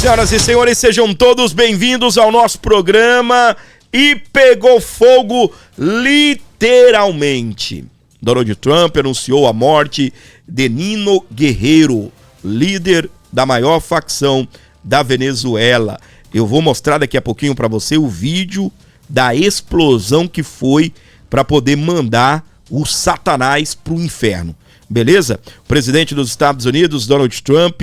Senhoras e senhores, sejam todos bem-vindos ao nosso programa E Pegou Fogo literalmente. Donald Trump anunciou a morte de Nino Guerreiro, líder da maior facção da Venezuela. Eu vou mostrar daqui a pouquinho para você o vídeo da explosão que foi para poder mandar o Satanás pro inferno. Beleza? O presidente dos Estados Unidos, Donald Trump,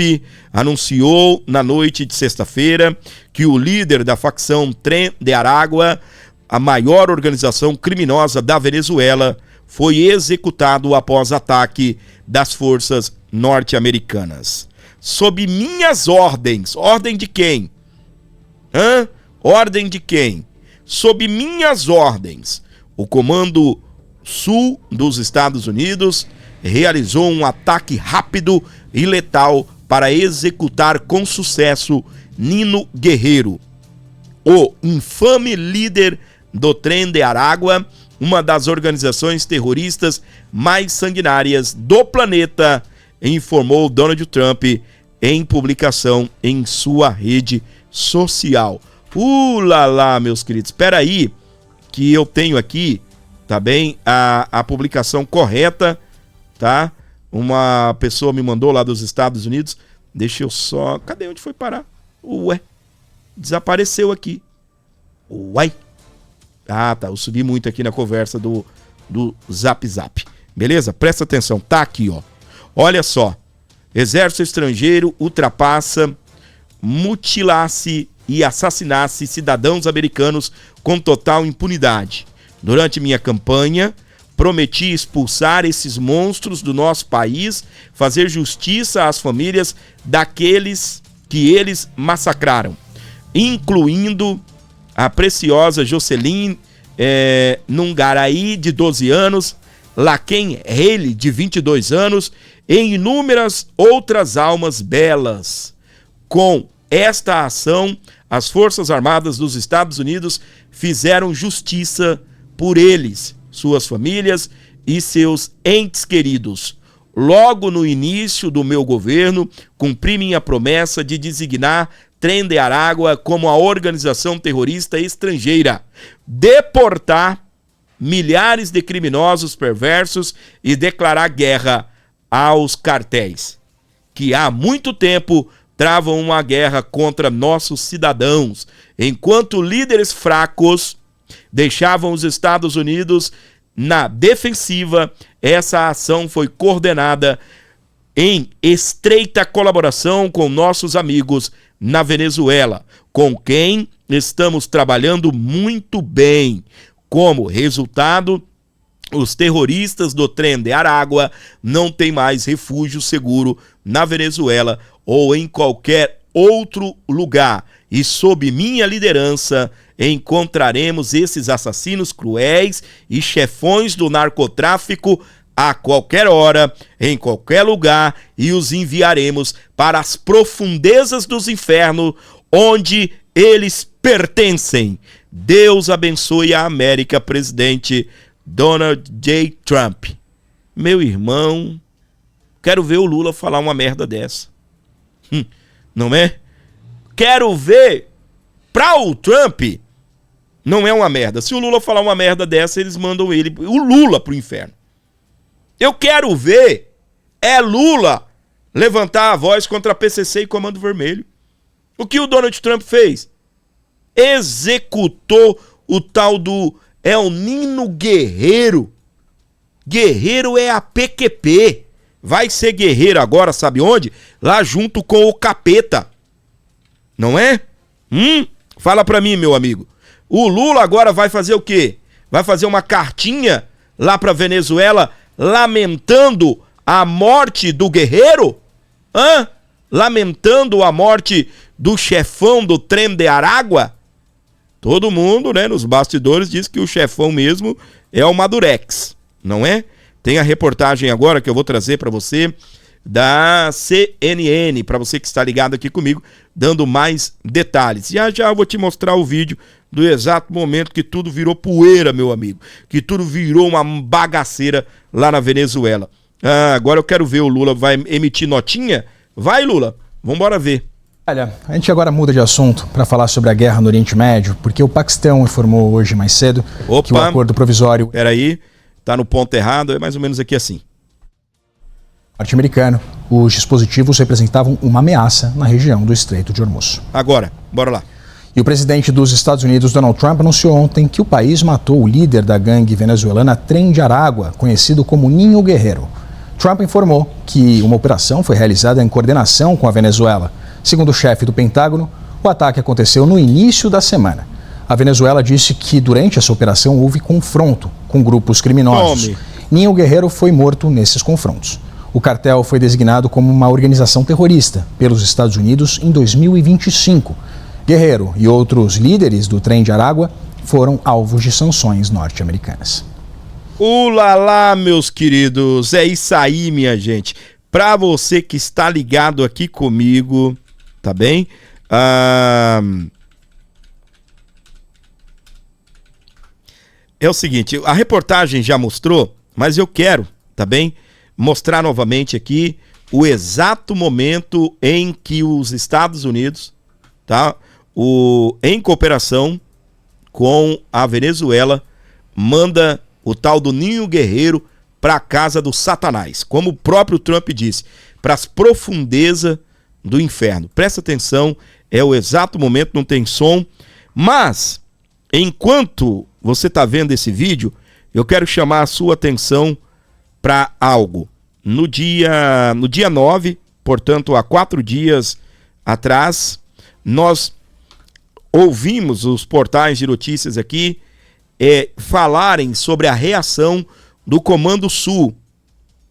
anunciou na noite de sexta-feira que o líder da facção Tren de Aragua, a maior organização criminosa da Venezuela, foi executado após ataque das forças norte-americanas. Sob minhas ordens. Ordem de quem? Ordem de quem? Sob minhas ordens, o Comando Sul dos Estados Unidos realizou um ataque rápido e letal para executar com sucesso Nino Guerreiro, o infame líder do Tren de Aragua, uma das organizações terroristas mais sanguinárias do planeta, informou Donald Trump em publicação em sua rede social. Lá, meus queridos, espera aí que eu tenho aqui, tá bem, a publicação correta, tá? Uma pessoa me mandou lá dos Estados Unidos, deixa eu só... Cadê? Onde foi parar? Ué, desapareceu aqui. Uai. Ah, tá, eu subi muito aqui na conversa do Zap Zap. Beleza? Presta atenção, tá aqui, ó. Olha só. Exército estrangeiro ultrapassa, mutilasse e assassinasse cidadãos americanos com total impunidade. Durante minha campanha, prometi expulsar esses monstros do nosso país, fazer justiça às famílias daqueles que eles massacraram, incluindo a preciosa Jocelyn Nungaraí, de 12 anos, Laken Haley, de 22 anos, e inúmeras outras almas belas. Com esta ação, as Forças Armadas dos Estados Unidos fizeram justiça por eles, suas famílias e seus entes queridos. Logo no início do meu governo, cumpri minha promessa de designar Tren de Aragua como a organização terrorista estrangeira, deportar milhares de criminosos perversos e declarar guerra aos cartéis, que há muito tempo travam uma guerra contra nossos cidadãos, enquanto líderes fracos deixavam os Estados Unidos na defensiva. Essa ação foi coordenada em estreita colaboração com nossos amigos na Venezuela, com quem estamos trabalhando muito bem. Como resultado, os terroristas do Tren de Aragua não têm mais refúgio seguro na Venezuela ou em qualquer outro lugar. E sob minha liderança, encontraremos esses assassinos cruéis e chefões do narcotráfico a qualquer hora, em qualquer lugar, e os enviaremos para as profundezas dos infernos, onde eles pertencem. Deus abençoe a América, presidente Donald J. Trump. Meu irmão, quero ver o Lula falar uma merda dessa. Não é? Quero ver, pra o Trump, não é uma merda. Se o Lula falar uma merda dessa, eles mandam o Lula pro inferno. Eu quero ver Lula levantar a voz contra a PCC e Comando Vermelho. O que o Donald Trump fez? Executou o tal do Nino Guerreiro. Guerreiro é a PQP. Vai ser guerreiro agora, sabe onde? Lá junto com o capeta. Não é? Fala pra mim, meu amigo. O Lula agora vai fazer o quê? Vai fazer uma cartinha lá pra Venezuela lamentando a morte do guerreiro? Lamentando a morte do chefão do Tren de Aragua? Todo mundo, né, nos bastidores diz que o chefão mesmo é o Madurex, não é? Tem a reportagem agora que eu vou trazer para você da CNN, para você que está ligado aqui comigo, dando mais detalhes. Já eu vou te mostrar o vídeo do exato momento que tudo virou poeira, meu amigo, que tudo virou uma bagaceira lá na Venezuela. Agora eu quero ver, o Lula vai emitir notinha? Vai, Lula, vambora ver. Olha, a gente agora muda de assunto para falar sobre a guerra no Oriente Médio, porque o Paquistão informou hoje mais cedo que o acordo provisório... Peraí, tá no ponto errado, é mais ou menos aqui assim. Norte-americano, os dispositivos representavam uma ameaça na região do Estreito de Hormuz. Agora, bora lá. E o presidente dos Estados Unidos, Donald Trump, anunciou ontem que o país matou o líder da gangue venezuelana Tren de Aragua, conhecido como Ninho Guerreiro. Trump informou que uma operação foi realizada em coordenação com a Venezuela. Segundo o chefe do Pentágono, o ataque aconteceu no início da semana. A Venezuela disse que durante essa operação houve confronto com grupos criminosos. Ninho Guerreiro foi morto nesses confrontos. O cartel foi designado como uma organização terrorista pelos Estados Unidos em 2025. Guerreiro e outros líderes do Tren de Aragua foram alvos de sanções norte-americanas. Ulalá, meus queridos, é isso aí, minha gente. Pra você que está ligado aqui comigo, tá bem? É o seguinte, a reportagem já mostrou, mas eu quero, tá bem, mostrar novamente aqui o exato momento em que os Estados Unidos, tá, em cooperação com a Venezuela, manda o tal do Ninho Guerreiro para a casa do Satanás, como o próprio Trump disse, para as profundezas do inferno. Presta atenção, é o exato momento, não tem som, mas enquanto você está vendo esse vídeo, eu quero chamar a sua atenção para algo. No dia 9, portanto, há 4 dias atrás, nós ouvimos os portais de notícias aqui falarem sobre a reação do Comando Sul,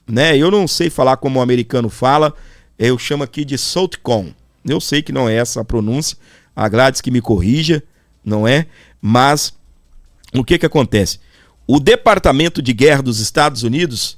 né? Eu não sei falar como o americano fala, eu chamo aqui de SOUTHCOM. Eu sei que não é essa a pronúncia, a Gladys que me corrija, não é? Mas o que acontece? O Departamento de Guerra dos Estados Unidos,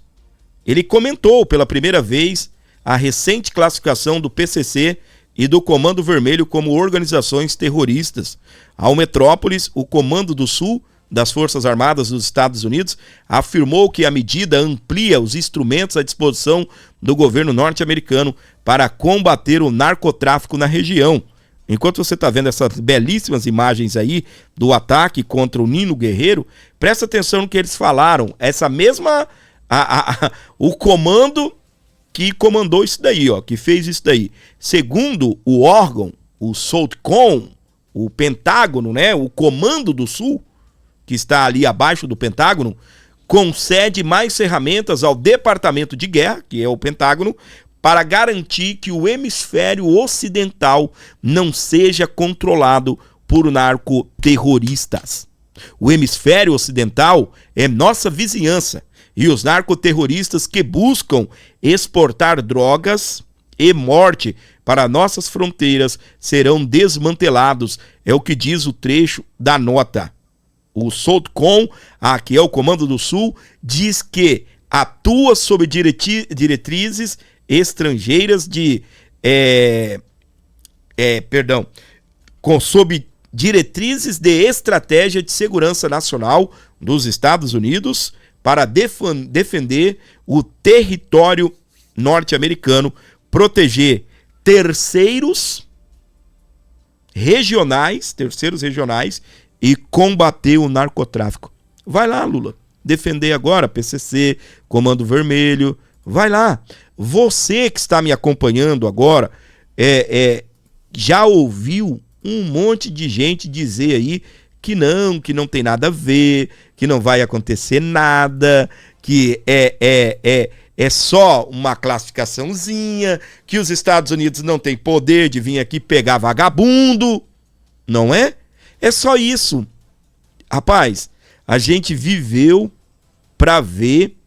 ele comentou pela primeira vez a recente classificação do PCC e do Comando Vermelho como organizações terroristas. Ao Metrópolis, o Comando do Sul das Forças Armadas dos Estados Unidos afirmou que a medida amplia os instrumentos à disposição do governo norte-americano para combater o narcotráfico na região. Enquanto você está vendo essas belíssimas imagens aí do ataque contra o Ninho Guerreiro, presta atenção no que eles falaram. Essa mesma... o comando que comandou isso daí, ó, que fez isso daí. Segundo o órgão, o SOUTHCOM, o Pentágono, né, o Comando do Sul, que está ali abaixo do Pentágono, concede mais ferramentas ao Departamento de Guerra, que é o Pentágono, para garantir que o hemisfério ocidental não seja controlado por narcoterroristas. O hemisfério ocidental é nossa vizinhança e os narcoterroristas que buscam exportar drogas e morte para nossas fronteiras serão desmantelados, é o que diz o trecho da nota. O SOUTHCOM, que é o Comando do Sul, diz que atua sob diretrizes estrangeiras sob diretrizes de estratégia de segurança nacional dos Estados Unidos para defender o território norte-americano, proteger terceiros regionais e combater o narcotráfico. Vai lá, Lula, defender agora PCC, Comando Vermelho, vai lá. Você que está me acompanhando agora, já ouviu um monte de gente dizer aí que não tem nada a ver, que não vai acontecer nada, que é só uma classificaçãozinha, que os Estados Unidos não têm poder de vir aqui pegar vagabundo, não é? É só isso. Rapaz, a gente viveu para ver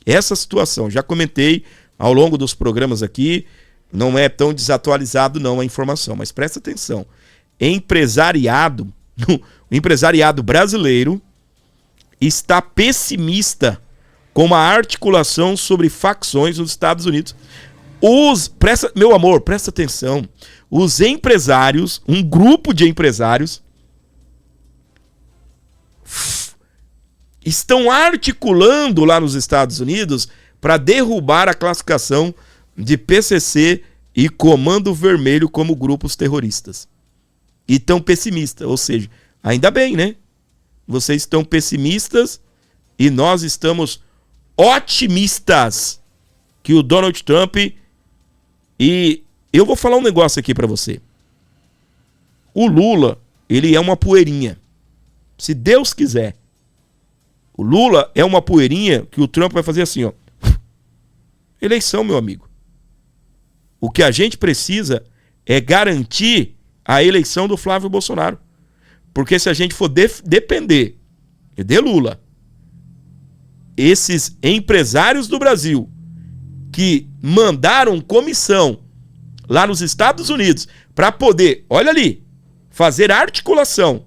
essa situação. Já comentei ao longo dos programas aqui, não é tão desatualizado não a informação, mas presta atenção. O empresariado brasileiro está pessimista com a articulação sobre facções nos Estados Unidos. Meu amor, presta atenção. Os empresários, um grupo de empresários, estão articulando lá nos Estados Unidos para derrubar a classificação de PCC e Comando Vermelho como grupos terroristas. E tão pessimistas, ou seja, ainda bem, né? Vocês estão pessimistas e nós estamos otimistas que o Donald Trump... E eu vou falar um negócio aqui pra você. O Lula, ele é uma poeirinha. Se Deus quiser. O Lula é uma poeirinha que o Trump vai fazer assim, ó. Eleição, meu amigo. O que a gente precisa é garantir a eleição do Flávio Bolsonaro. Porque se a gente for depender de Lula, esses empresários do Brasil que mandaram comissão lá nos Estados Unidos para poder, olha ali, fazer articulação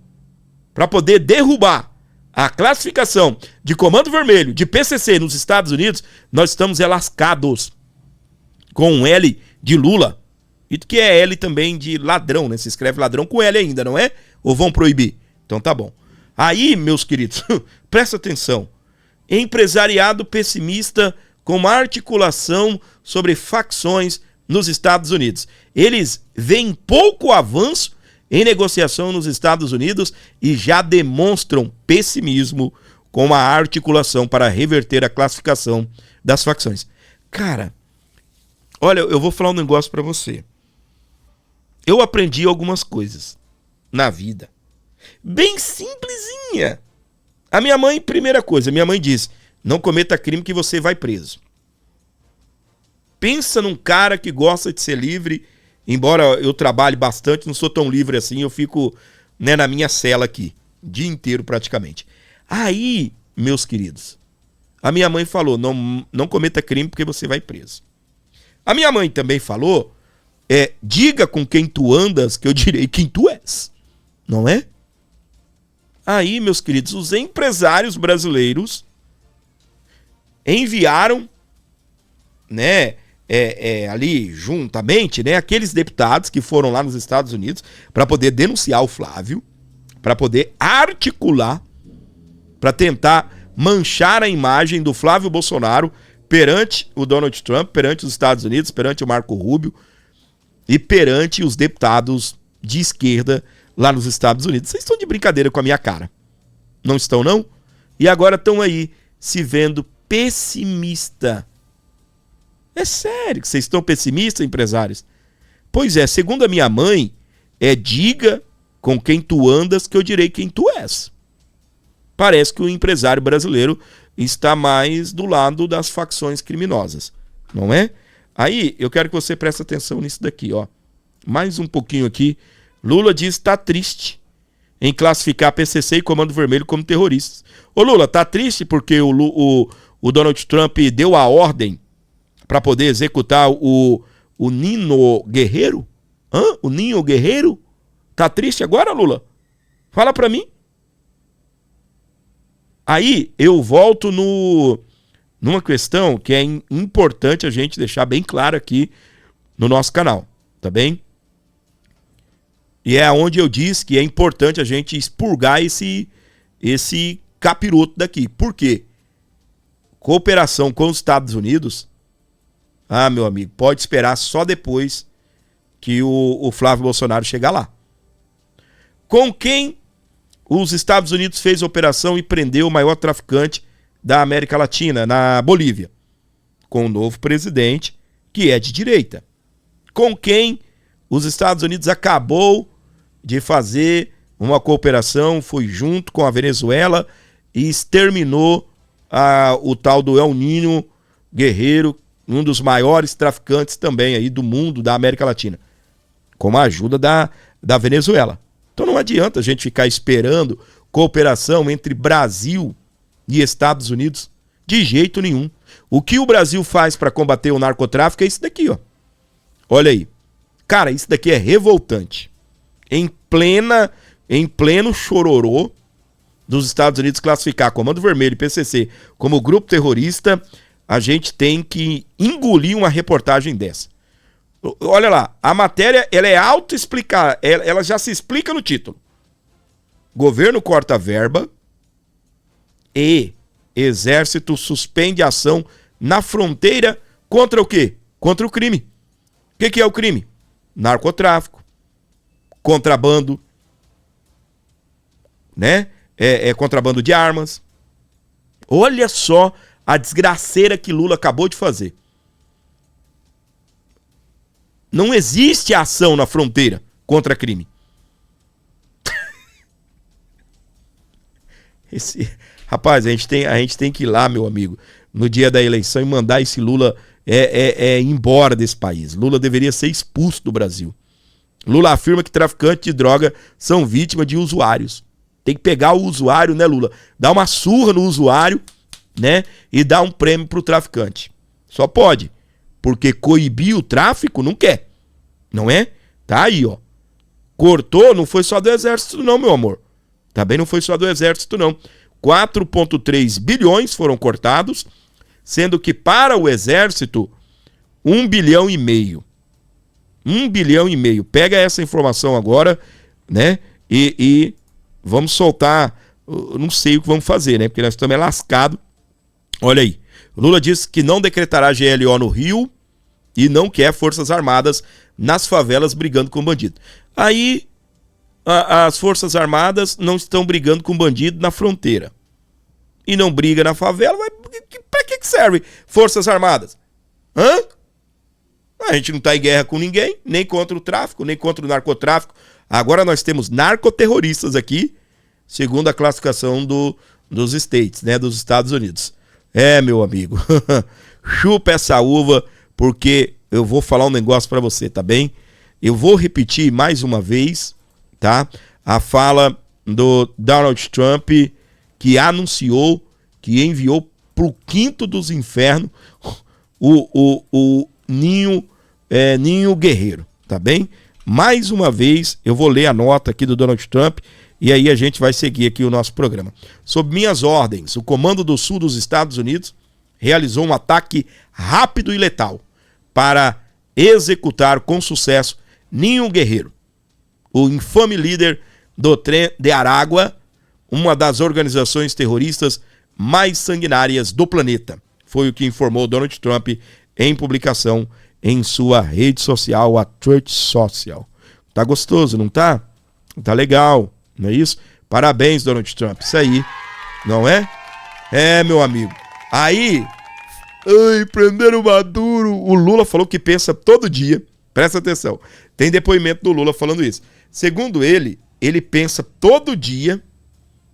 para poder derrubar a classificação de Comando Vermelho, de PCC nos Estados Unidos, nós estamos lascados com um L de Lula. E que é L também de ladrão, né? Se escreve ladrão com L ainda, não é? Ou vão proibir? Então tá bom. Aí, meus queridos, presta atenção. Empresariado pessimista com uma articulação sobre facções nos Estados Unidos. Eles veem pouco avanço em negociação nos Estados Unidos e já demonstram pessimismo com uma articulação para reverter a classificação das facções. Cara, olha, eu vou falar um negócio para você. Eu aprendi algumas coisas na vida, bem simplesinha. A minha mãe, primeira coisa, minha mãe diz: não cometa crime que você vai preso. Pensa num cara que gosta de ser livre, embora eu trabalhe bastante, não sou tão livre assim, eu fico, né, na minha cela aqui, o dia inteiro praticamente. Aí, meus queridos, a minha mãe falou: não cometa crime porque você vai preso. A minha mãe também falou: diga com quem tu andas que eu direi quem tu és, não é? Aí, meus queridos, os empresários brasileiros enviaram, né, ali juntamente, né, aqueles deputados que foram lá nos Estados Unidos para poder denunciar o Flávio, para poder articular, para tentar manchar a imagem do Flávio Bolsonaro perante o Donald Trump, perante os Estados Unidos, perante o Marco Rubio e perante os deputados de esquerda lá nos Estados Unidos. Vocês estão de brincadeira com a minha cara. Não estão, não? E agora estão aí se vendo pessimista. É sério que vocês estão pessimistas, empresários? Pois é, segundo a minha mãe, diga com quem tu andas que eu direi quem tu és. Parece que o empresário brasileiro está mais do lado das facções criminosas, não é? Aí, eu quero que você preste atenção nisso daqui, ó. Mais um pouquinho aqui. Lula diz que está triste em classificar PCC e Comando Vermelho como terroristas. Ô Lula, tá triste porque o Donald Trump deu a ordem para poder executar o Nino Guerreiro? O Ninho Guerreiro? Tá triste agora, Lula? Fala para mim. Aí eu volto numa questão que é importante a gente deixar bem claro aqui no nosso canal, tá bem? E é onde eu disse que é importante a gente expurgar esse capiroto daqui. Por quê? Cooperação com os Estados Unidos, meu amigo, pode esperar só depois que o Flávio Bolsonaro chegar lá. Com quem os Estados Unidos fez operação e prendeu o maior traficante da América Latina, na Bolívia? Com o novo presidente, que é de direita. Com quem os Estados Unidos acabou de fazer uma cooperação, foi junto com a Venezuela e exterminou o tal do El Ninho Guerreiro, um dos maiores traficantes também aí do mundo, da América Latina, com a ajuda da Venezuela. Então não adianta a gente ficar esperando cooperação entre Brasil e Estados Unidos, de jeito nenhum. O que o Brasil faz para combater o narcotráfico é isso daqui, ó. Olha aí. Cara, isso daqui é revoltante. Em pleno chororô dos Estados Unidos classificar Comando Vermelho e PCC como grupo terrorista, a gente tem que engolir uma reportagem dessa. Olha lá, a matéria ela é autoexplicada, ela já se explica no título. Governo corta verba e Exército suspende ação na fronteira contra o quê? Contra o crime. O que é o crime? Narcotráfico, contrabando, né? Contrabando de armas. Olha só a desgraceira que Lula acabou de fazer. Não existe ação na fronteira contra crime. Rapaz, a gente tem que ir lá, meu amigo, no dia da eleição e mandar esse Lula embora desse país. Lula deveria ser expulso do Brasil. Lula afirma que traficantes de droga são vítimas de usuários. Tem que pegar o usuário, né, Lula? Dar uma surra no usuário, né? E dar um prêmio pro traficante. Só pode. Porque coibir o tráfico não quer. Não é? Tá aí, ó. Cortou, não foi só do Exército não, meu amor. Também não foi só do Exército não. 4,3 bilhões foram cortados, sendo que para o Exército, 1,5 bilhão. 1,5 bilhão. Pega essa informação agora, né? E vamos soltar, eu não sei o que vamos fazer, né? Porque nós estamos lascados. Olha aí. Lula disse que não decretará GLO no Rio e não quer Forças Armadas nas favelas brigando com bandido. Aí as Forças Armadas não estão brigando com bandido na fronteira. E não briga na favela, mas pra que serve Forças Armadas? Hã? A gente não tá em guerra com ninguém, nem contra o tráfico, nem contra o narcotráfico. Agora nós temos narcoterroristas aqui, segundo a classificação dos States, né, dos Estados Unidos. Meu amigo, chupa essa uva, porque eu vou falar um negócio pra você, tá bem? Eu vou repetir mais uma vez, tá? A fala do Donald Trump, que anunciou, que enviou pro quinto dos infernos o Ninho Guerreiro, tá bem? Mais uma vez, eu vou ler a nota aqui do Donald Trump e aí a gente vai seguir aqui o nosso programa. Sob minhas ordens, o Comando do Sul dos Estados Unidos realizou um ataque rápido e letal para executar com sucesso Ninho Guerreiro, o infame líder do Tren de Aragua, uma das organizações terroristas mais sanguinárias do planeta. Foi o que informou Donald Trump em publicação em sua rede social, a Truth Social. Tá gostoso, não tá? Tá legal, não é isso? Parabéns, Donald Trump. Isso aí, não é? Meu amigo. Aí, prenderam o Maduro. O Lula falou que pensa todo dia. Presta atenção. Tem depoimento do Lula falando isso. Segundo ele pensa todo dia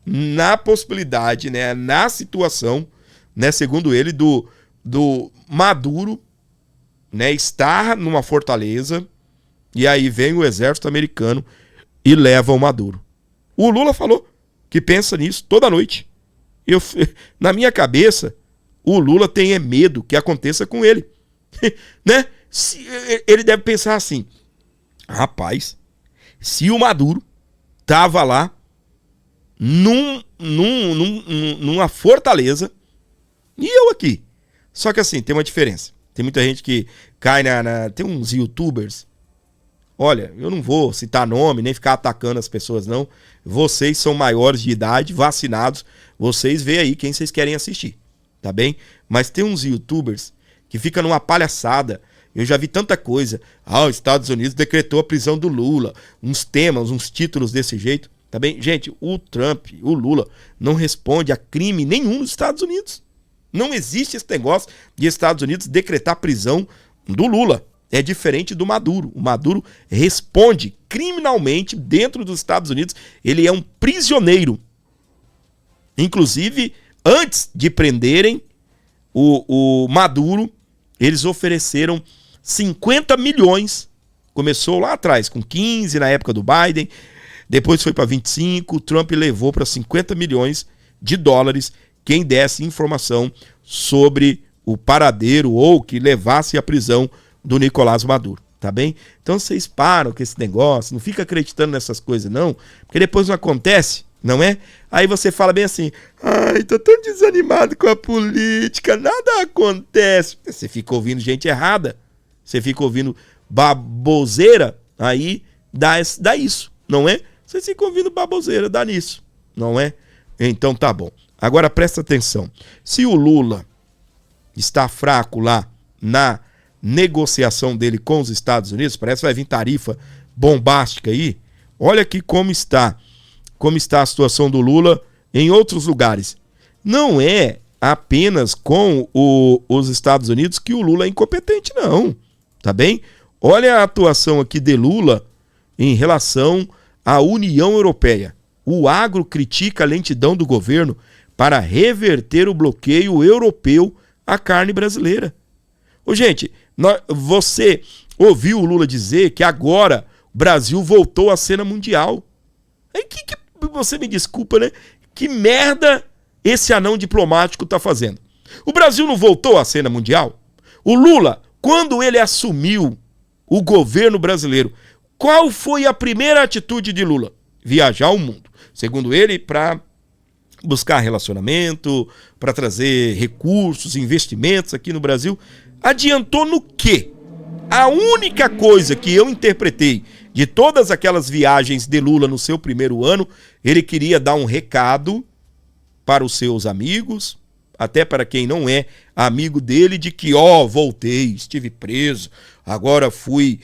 na possibilidade, né, na situação, né, segundo ele, do Maduro, né, estar numa fortaleza e aí vem o exército americano e leva o Maduro. O Lula falou que pensa nisso toda noite. Na minha cabeça, o Lula tem medo que aconteça com ele. Né? Ele deve pensar assim: rapaz, se o Maduro tava lá numa fortaleza e eu aqui. Só que assim, tem uma diferença. Tem muita gente que cai tem uns youtubers. Olha, eu não vou citar nome, nem ficar atacando as pessoas, não. Vocês são maiores de idade, vacinados. Vocês veem aí quem vocês querem assistir, tá bem? Mas tem uns youtubers que ficam numa palhaçada. Eu já vi tanta coisa. Os Estados Unidos decretou a prisão do Lula. Uns temas, uns títulos desse jeito, tá bem? Gente, o Trump, o Lula, não responde a crime nenhum nos Estados Unidos. Não existe esse negócio de Estados Unidos decretar a prisão do Lula. É diferente do Maduro. O Maduro responde criminalmente dentro dos Estados Unidos. Ele é um prisioneiro. Inclusive, antes de prenderem o Maduro, eles ofereceram 50 milhões. Começou lá atrás, com 15 na época do Biden. Depois foi para 25. O Trump levou para 50 milhões de dólares quem desse informação sobre o paradeiro ou que levasse à prisão do Nicolás Maduro, tá bem? Então vocês param com esse negócio, não fica acreditando nessas coisas não, porque depois não acontece, não é? Aí você fala bem assim: tô tão desanimado com a política, nada acontece. Você fica ouvindo gente errada, você fica ouvindo baboseira, aí dá isso, não é? Você fica ouvindo baboseira, dá nisso, não é? Então tá bom. Agora presta atenção, se o Lula está fraco lá negociação dele com os Estados Unidos, parece que vai vir tarifa bombástica aí. Olha aqui como está a situação do Lula em outros lugares. Não é apenas com os Estados Unidos que o Lula é incompetente, não. Tá bem? Olha a atuação aqui de Lula em relação à União Europeia. O agro critica a lentidão do governo para reverter o bloqueio europeu à carne brasileira. Ô, gente, você ouviu o Lula dizer que agora o Brasil voltou à cena mundial. Aí que você me desculpa, né? Que merda esse anão diplomático tá fazendo? O Brasil não voltou à cena mundial? O Lula, quando ele assumiu o governo brasileiro, qual foi a primeira atitude de Lula? Viajar o mundo. Segundo ele, para buscar relacionamento, para trazer recursos, investimentos aqui no Brasil. Adiantou no quê? A única coisa que eu interpretei de todas aquelas viagens de Lula no seu primeiro ano, ele queria dar um recado para os seus amigos, até para quem não é amigo dele, de que, voltei, estive preso, agora fui,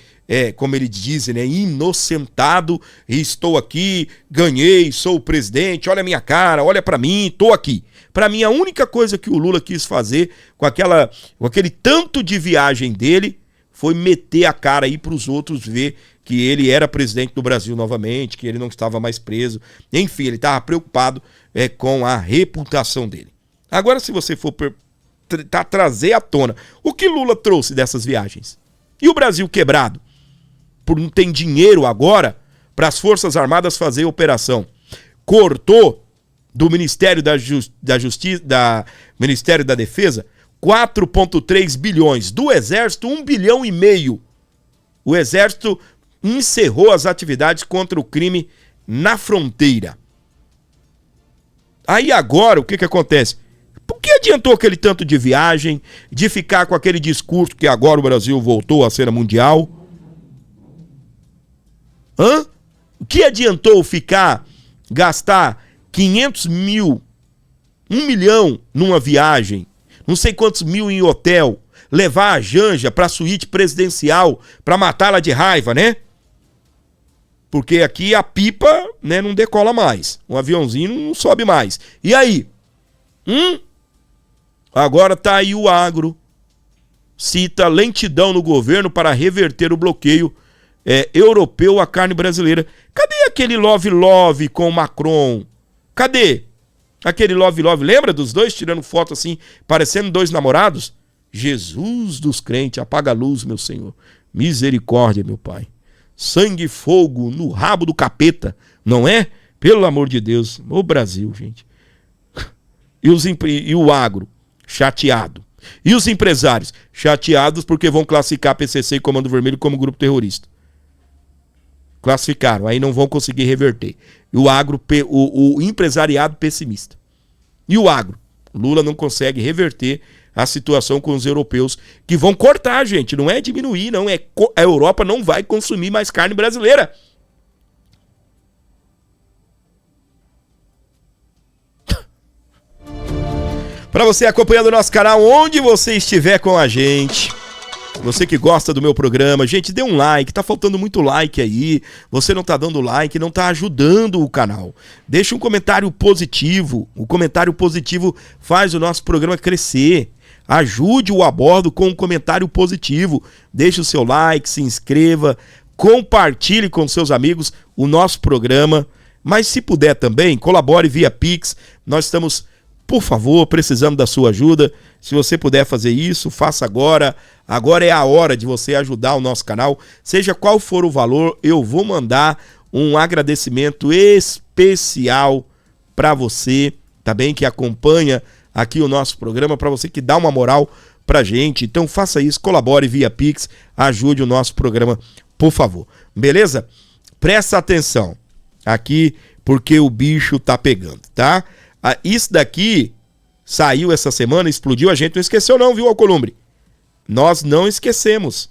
como ele diz, né, inocentado, e estou aqui, ganhei, sou o presidente, olha a minha cara, olha para mim, estou aqui. Para mim, a única coisa que o Lula quis fazer com aquele tanto de viagem dele foi meter a cara aí para os outros ver que ele era presidente do Brasil novamente, que ele não estava mais preso. Enfim, ele estava preocupado com a reputação dele. Agora, se você for trazer à tona o que Lula trouxe dessas viagens, e o Brasil quebrado, por não ter dinheiro agora para as Forças Armadas fazer operação, cortou do Ministério da Justiça, Ministério da Defesa, 4,3 bilhões, do Exército 1,5 bilhão. O Exército encerrou as atividades contra o crime na fronteira. Aí agora, o que acontece? Por que adiantou aquele tanto de viagem, de ficar com aquele discurso que agora o Brasil voltou à cena mundial? O que adiantou gastar 500 mil, 1 milhão numa viagem, não sei quantos mil em hotel, levar a Janja para a suíte presidencial para matá-la de raiva, né? Porque aqui a pipa, né, não decola mais. Um aviãozinho não sobe mais. E aí? Agora tá aí o agro. Cita lentidão no governo para reverter o bloqueio europeu à carne brasileira. Cadê aquele love-love com o Macron? Cadê? Aquele love-love, lembra dos dois tirando foto assim, parecendo dois namorados? Jesus dos crentes, apaga a luz, meu Senhor. Misericórdia, meu Pai. Sangue e fogo no rabo do capeta, não é? Pelo amor de Deus. O Brasil, gente. E o agro, chateado. E os empresários, chateados porque vão classificar PCC e Comando Vermelho como grupo terrorista. Classificaram, aí não vão conseguir reverter. E o agro, o empresariado pessimista. E o agro? Lula não consegue reverter a situação com os europeus, que vão cortar, gente. Não é diminuir, não. A Europa não vai consumir mais carne brasileira. Para você acompanhando o nosso canal, onde você estiver com a gente, você que gosta do meu programa, gente, dê um like, tá faltando muito like aí, você não tá dando like, não tá ajudando o canal. Deixa um comentário positivo, o comentário positivo faz o nosso programa crescer. Ajude o Abordo com um comentário positivo, deixe o seu like, se inscreva, compartilhe com seus amigos o nosso programa, mas se puder também, colabore via Pix, nós estamos, por favor, precisando da sua ajuda. Se você puder fazer isso, faça agora. Agora é a hora de você ajudar o nosso canal. Seja qual for o valor, eu vou mandar um agradecimento especial para você, tá bem? Que acompanha aqui o nosso programa, para você que dá uma moral pra gente. Então faça isso, colabore via Pix, ajude o nosso programa, por favor. Beleza? Presta atenção aqui, porque o bicho tá pegando, tá? Isso daqui saiu essa semana, explodiu, a gente não esqueceu não, viu, Alcolumbre? Nós não esquecemos.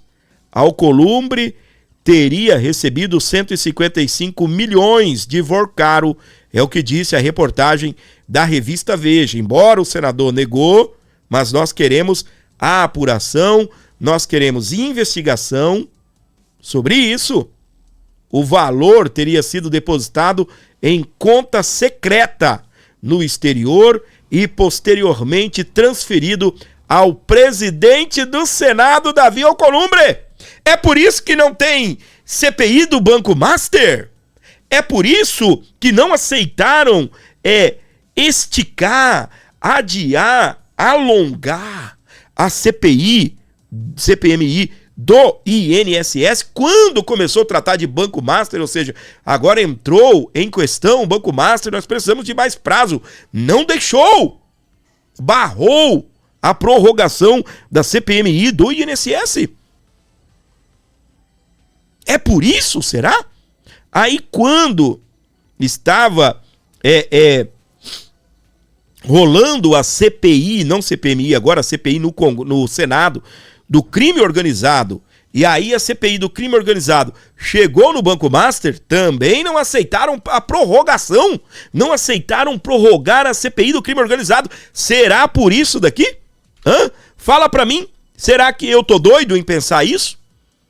Alcolumbre teria recebido 155 milhões de Vorcaro, é o que disse a reportagem da revista Veja. Embora o senador negou, mas nós queremos a apuração nós queremos investigação sobre isso. O valor teria sido depositado em conta secreta no exterior e posteriormente transferido ao presidente do Senado, Davi Alcolumbre. É por isso que não tem CPI do Banco Master? É por isso que não aceitaram esticar, adiar, alongar a CPMI do INSS quando começou a tratar de Banco Master, ou seja, agora entrou em questão o Banco Master, nós precisamos de mais prazo. Não deixou, barrou a prorrogação da CPMI do INSS. É por isso, será? Aí quando estava rolando a CPI, não CPMI, agora a CPI no Senado, do crime organizado, e aí a CPI do crime organizado chegou no Banco Master, também não aceitaram a prorrogação, não aceitaram prorrogar a CPI do crime organizado. Será por isso daqui? Fala pra mim, será que eu tô doido em pensar isso?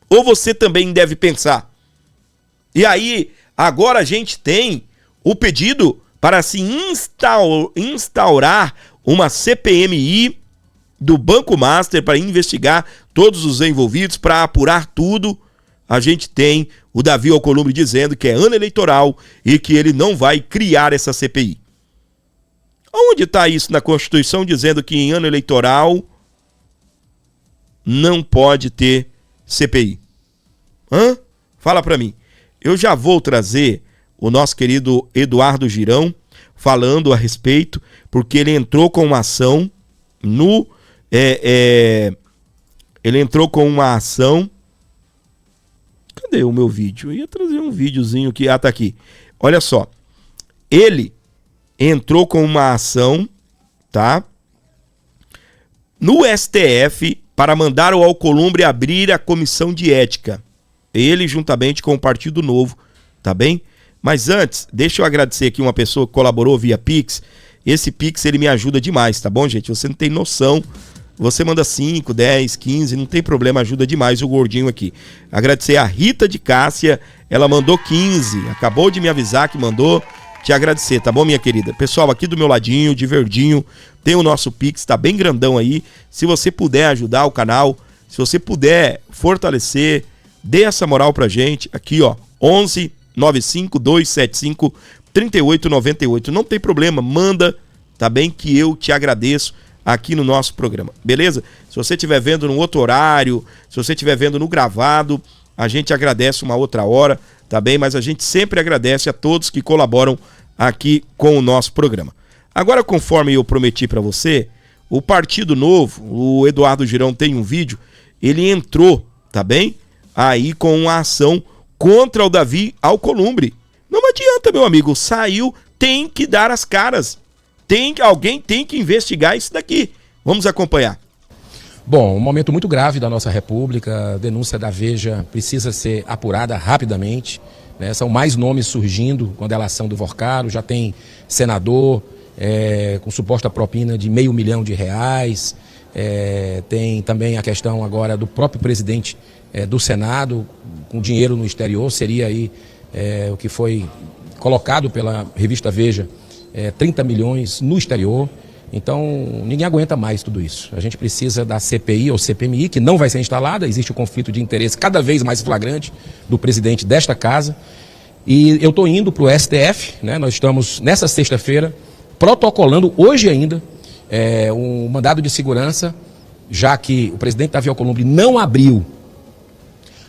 Ou você também deve pensar? E aí, agora a gente tem o pedido para se instaurar uma CPMI do Banco Master para investigar todos os envolvidos, para apurar tudo. A gente tem o Davi Alcolumbre dizendo que é ano eleitoral e que ele não vai criar essa CPI. Onde está isso na Constituição dizendo que em ano eleitoral não pode ter CPI? Fala para mim. Eu já vou trazer o nosso querido Eduardo Girão falando a respeito, porque ele entrou com uma ação ele entrou com uma ação. Cadê o meu vídeo? Eu ia trazer um videozinho aqui. Tá aqui. Olha só. Ele entrou com uma ação, tá? No STF para mandar o Alcolumbre abrir a comissão de ética. Ele juntamente com o Partido Novo, tá bem? Mas antes, deixa eu agradecer aqui uma pessoa que colaborou via Pix. Esse Pix, ele me ajuda demais, tá bom, gente? Você não tem noção. Você manda 5, 10, 15, não tem problema, ajuda demais o gordinho aqui. Agradecer a Rita de Cássia, ela mandou 15, acabou de me avisar que mandou, te agradecer, tá bom, minha querida? Pessoal, aqui do meu ladinho, de verdinho, tem o nosso Pix, tá bem grandão aí. Se você puder ajudar o canal, se você puder fortalecer, dê essa moral pra gente, aqui ó, 11 95 275 3898. Não tem problema, manda, tá bem? Que eu te agradeço aqui no nosso programa, beleza? Se você estiver vendo num outro horário, se você estiver vendo no gravado, a gente agradece uma outra hora, tá bem? Mas a gente sempre agradece a todos que colaboram aqui com o nosso programa. Agora, conforme eu prometi para você, o Partido Novo, o Eduardo Girão tem um vídeo, ele entrou, tá bem? Aí com uma ação contra o Davi Alcolumbre. Não adianta, meu amigo, saiu, tem que dar as caras. Alguém tem que investigar isso daqui. Vamos acompanhar. Bom, um momento muito grave da nossa República, a denúncia da Veja precisa ser apurada rapidamente, né? São mais nomes surgindo com a delação do Vorcaro, já tem senador com suposta propina de R$500 mil, tem também a questão agora do próprio presidente do Senado, com dinheiro no exterior, seria aí o que foi colocado pela revista Veja, 30 milhões no exterior. Então ninguém aguenta mais tudo isso. A gente precisa da CPI ou CPMI, que não vai ser instalada, existe o conflito de interesse cada vez mais flagrante do presidente desta casa. E eu estou indo para o STF, né? Nós estamos nessa sexta-feira protocolando hoje ainda um mandado de segurança, já que o presidente Davi Alcolumbre não abriu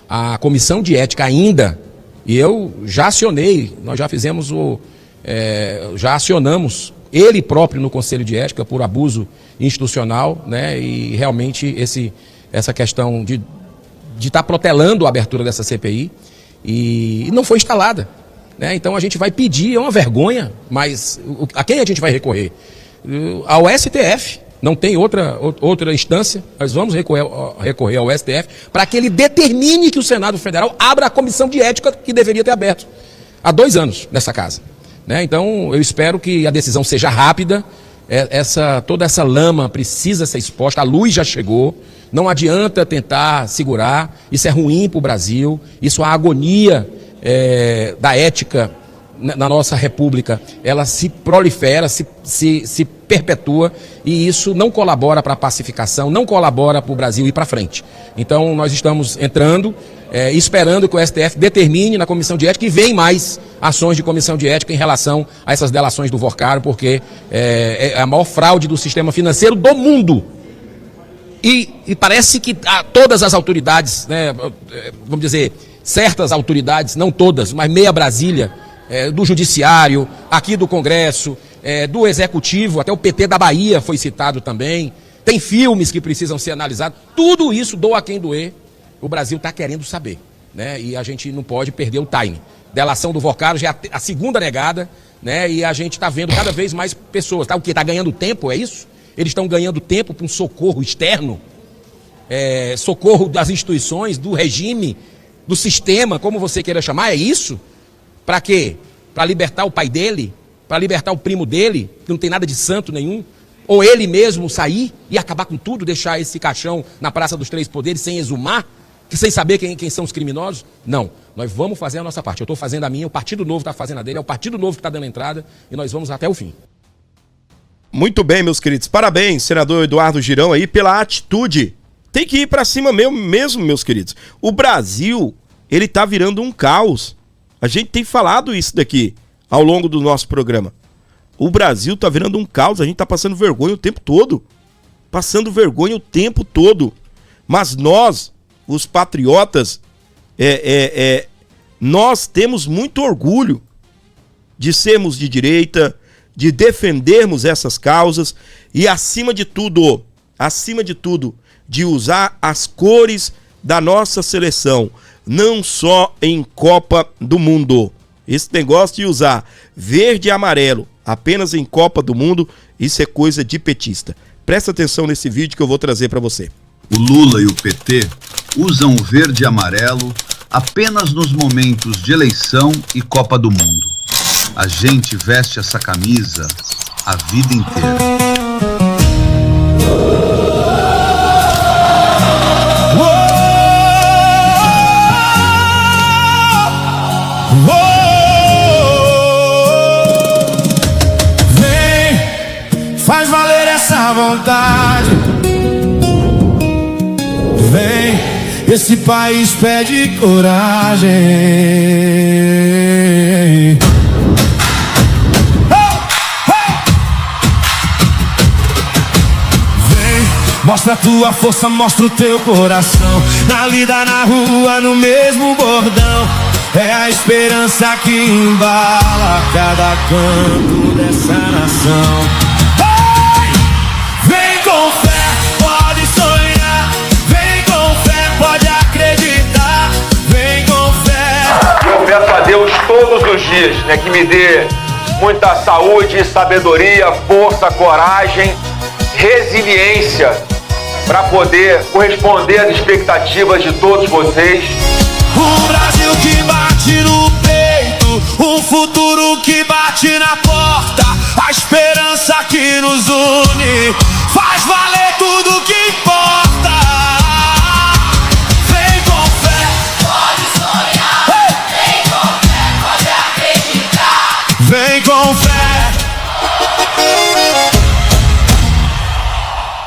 a comissão de ética ainda, e eu já acionei, nós já fizemos já acionamos ele próprio no Conselho de Ética por abuso institucional, né? E realmente essa questão de estar protelando a abertura dessa CPI e não foi instalada, né? Então a gente vai pedir, é uma vergonha, mas a quem a gente vai recorrer? Ao STF. Não tem outra instância, nós vamos recorrer ao STF para que ele determine que o Senado Federal abra a comissão de ética que deveria ter aberto há 2 anos nessa casa, né? Então eu espero que a decisão seja rápida, Toda essa lama precisa ser exposta, a luz já chegou, não adianta tentar segurar, isso é ruim para o Brasil, isso é a agonia da ética na nossa república, ela se prolifera, se perpetua, e isso não colabora para a pacificação, não colabora para o Brasil ir para frente. Então nós estamos entrando, esperando que o STF determine na comissão de ética, e vem mais ações de comissão de ética em relação a essas delações do Worcaro, porque é a maior fraude do sistema financeiro do mundo. E parece que todas as autoridades, né, vamos dizer, certas autoridades, não todas, mas meia Brasília, do Judiciário, aqui do Congresso, do Executivo, até o PT da Bahia foi citado também, tem filmes que precisam ser analisados, tudo isso, doa quem doer, o Brasil está querendo saber, né? E a gente não pode perder o time. Delação do Worcaro já é a segunda negada, né? E a gente está vendo cada vez mais pessoas, tá? O que? Está ganhando tempo, é isso? Eles estão ganhando tempo para um socorro externo, socorro das instituições, do regime, do sistema, como você queira chamar, é isso? Para quê? Para libertar o pai dele? Para libertar o primo dele, que não tem nada de santo nenhum? Ou ele mesmo sair e acabar com tudo, deixar esse caixão na Praça dos Três Poderes sem exumar, sem saber quem são os criminosos? Não, nós vamos fazer a nossa parte. Eu estou fazendo a minha, o Partido Novo está fazendo a dele, é o Partido Novo que está dando entrada, e nós vamos até o fim. Muito bem, meus queridos. Parabéns, senador Eduardo Girão, aí, pela atitude. Tem que ir para cima mesmo, meus queridos. O Brasil, ele tá virando um caos. A gente tem falado isso daqui ao longo do nosso programa. O Brasil tá virando um caos, a gente tá passando vergonha o tempo todo. Passando vergonha o tempo todo. Mas nós, os patriotas, nós temos muito orgulho de sermos de direita, de defendermos essas causas e, acima de tudo, de usar as cores da nossa seleção, não só em Copa do Mundo. Esse negócio de usar verde e amarelo apenas em Copa do Mundo, isso é coisa de petista. Presta atenção nesse vídeo que eu vou trazer para você. O Lula e o PT usam o verde e amarelo apenas nos momentos de eleição e Copa do Mundo. A gente veste essa camisa a vida inteira. Vem, faz valer essa vontade. Vem, esse país pede coragem. Mostra a tua força, mostra o teu coração. Na lida, na rua, no mesmo bordão. É a esperança que embala cada canto dessa nação. Hey! Vem com fé, pode sonhar. Vem com fé, pode acreditar. Vem com fé. Eu peço a Deus todos os dias, né, que me dê muita saúde, sabedoria, força, coragem, resiliência, para poder corresponder às expectativas de todos vocês. Um Brasil que bate no peito, um futuro que bate na porta, a esperança que nos une, faz valer tudo que importa. Vem com fé, pode sonhar. Hey! Vem com fé, pode acreditar. Vem com fé.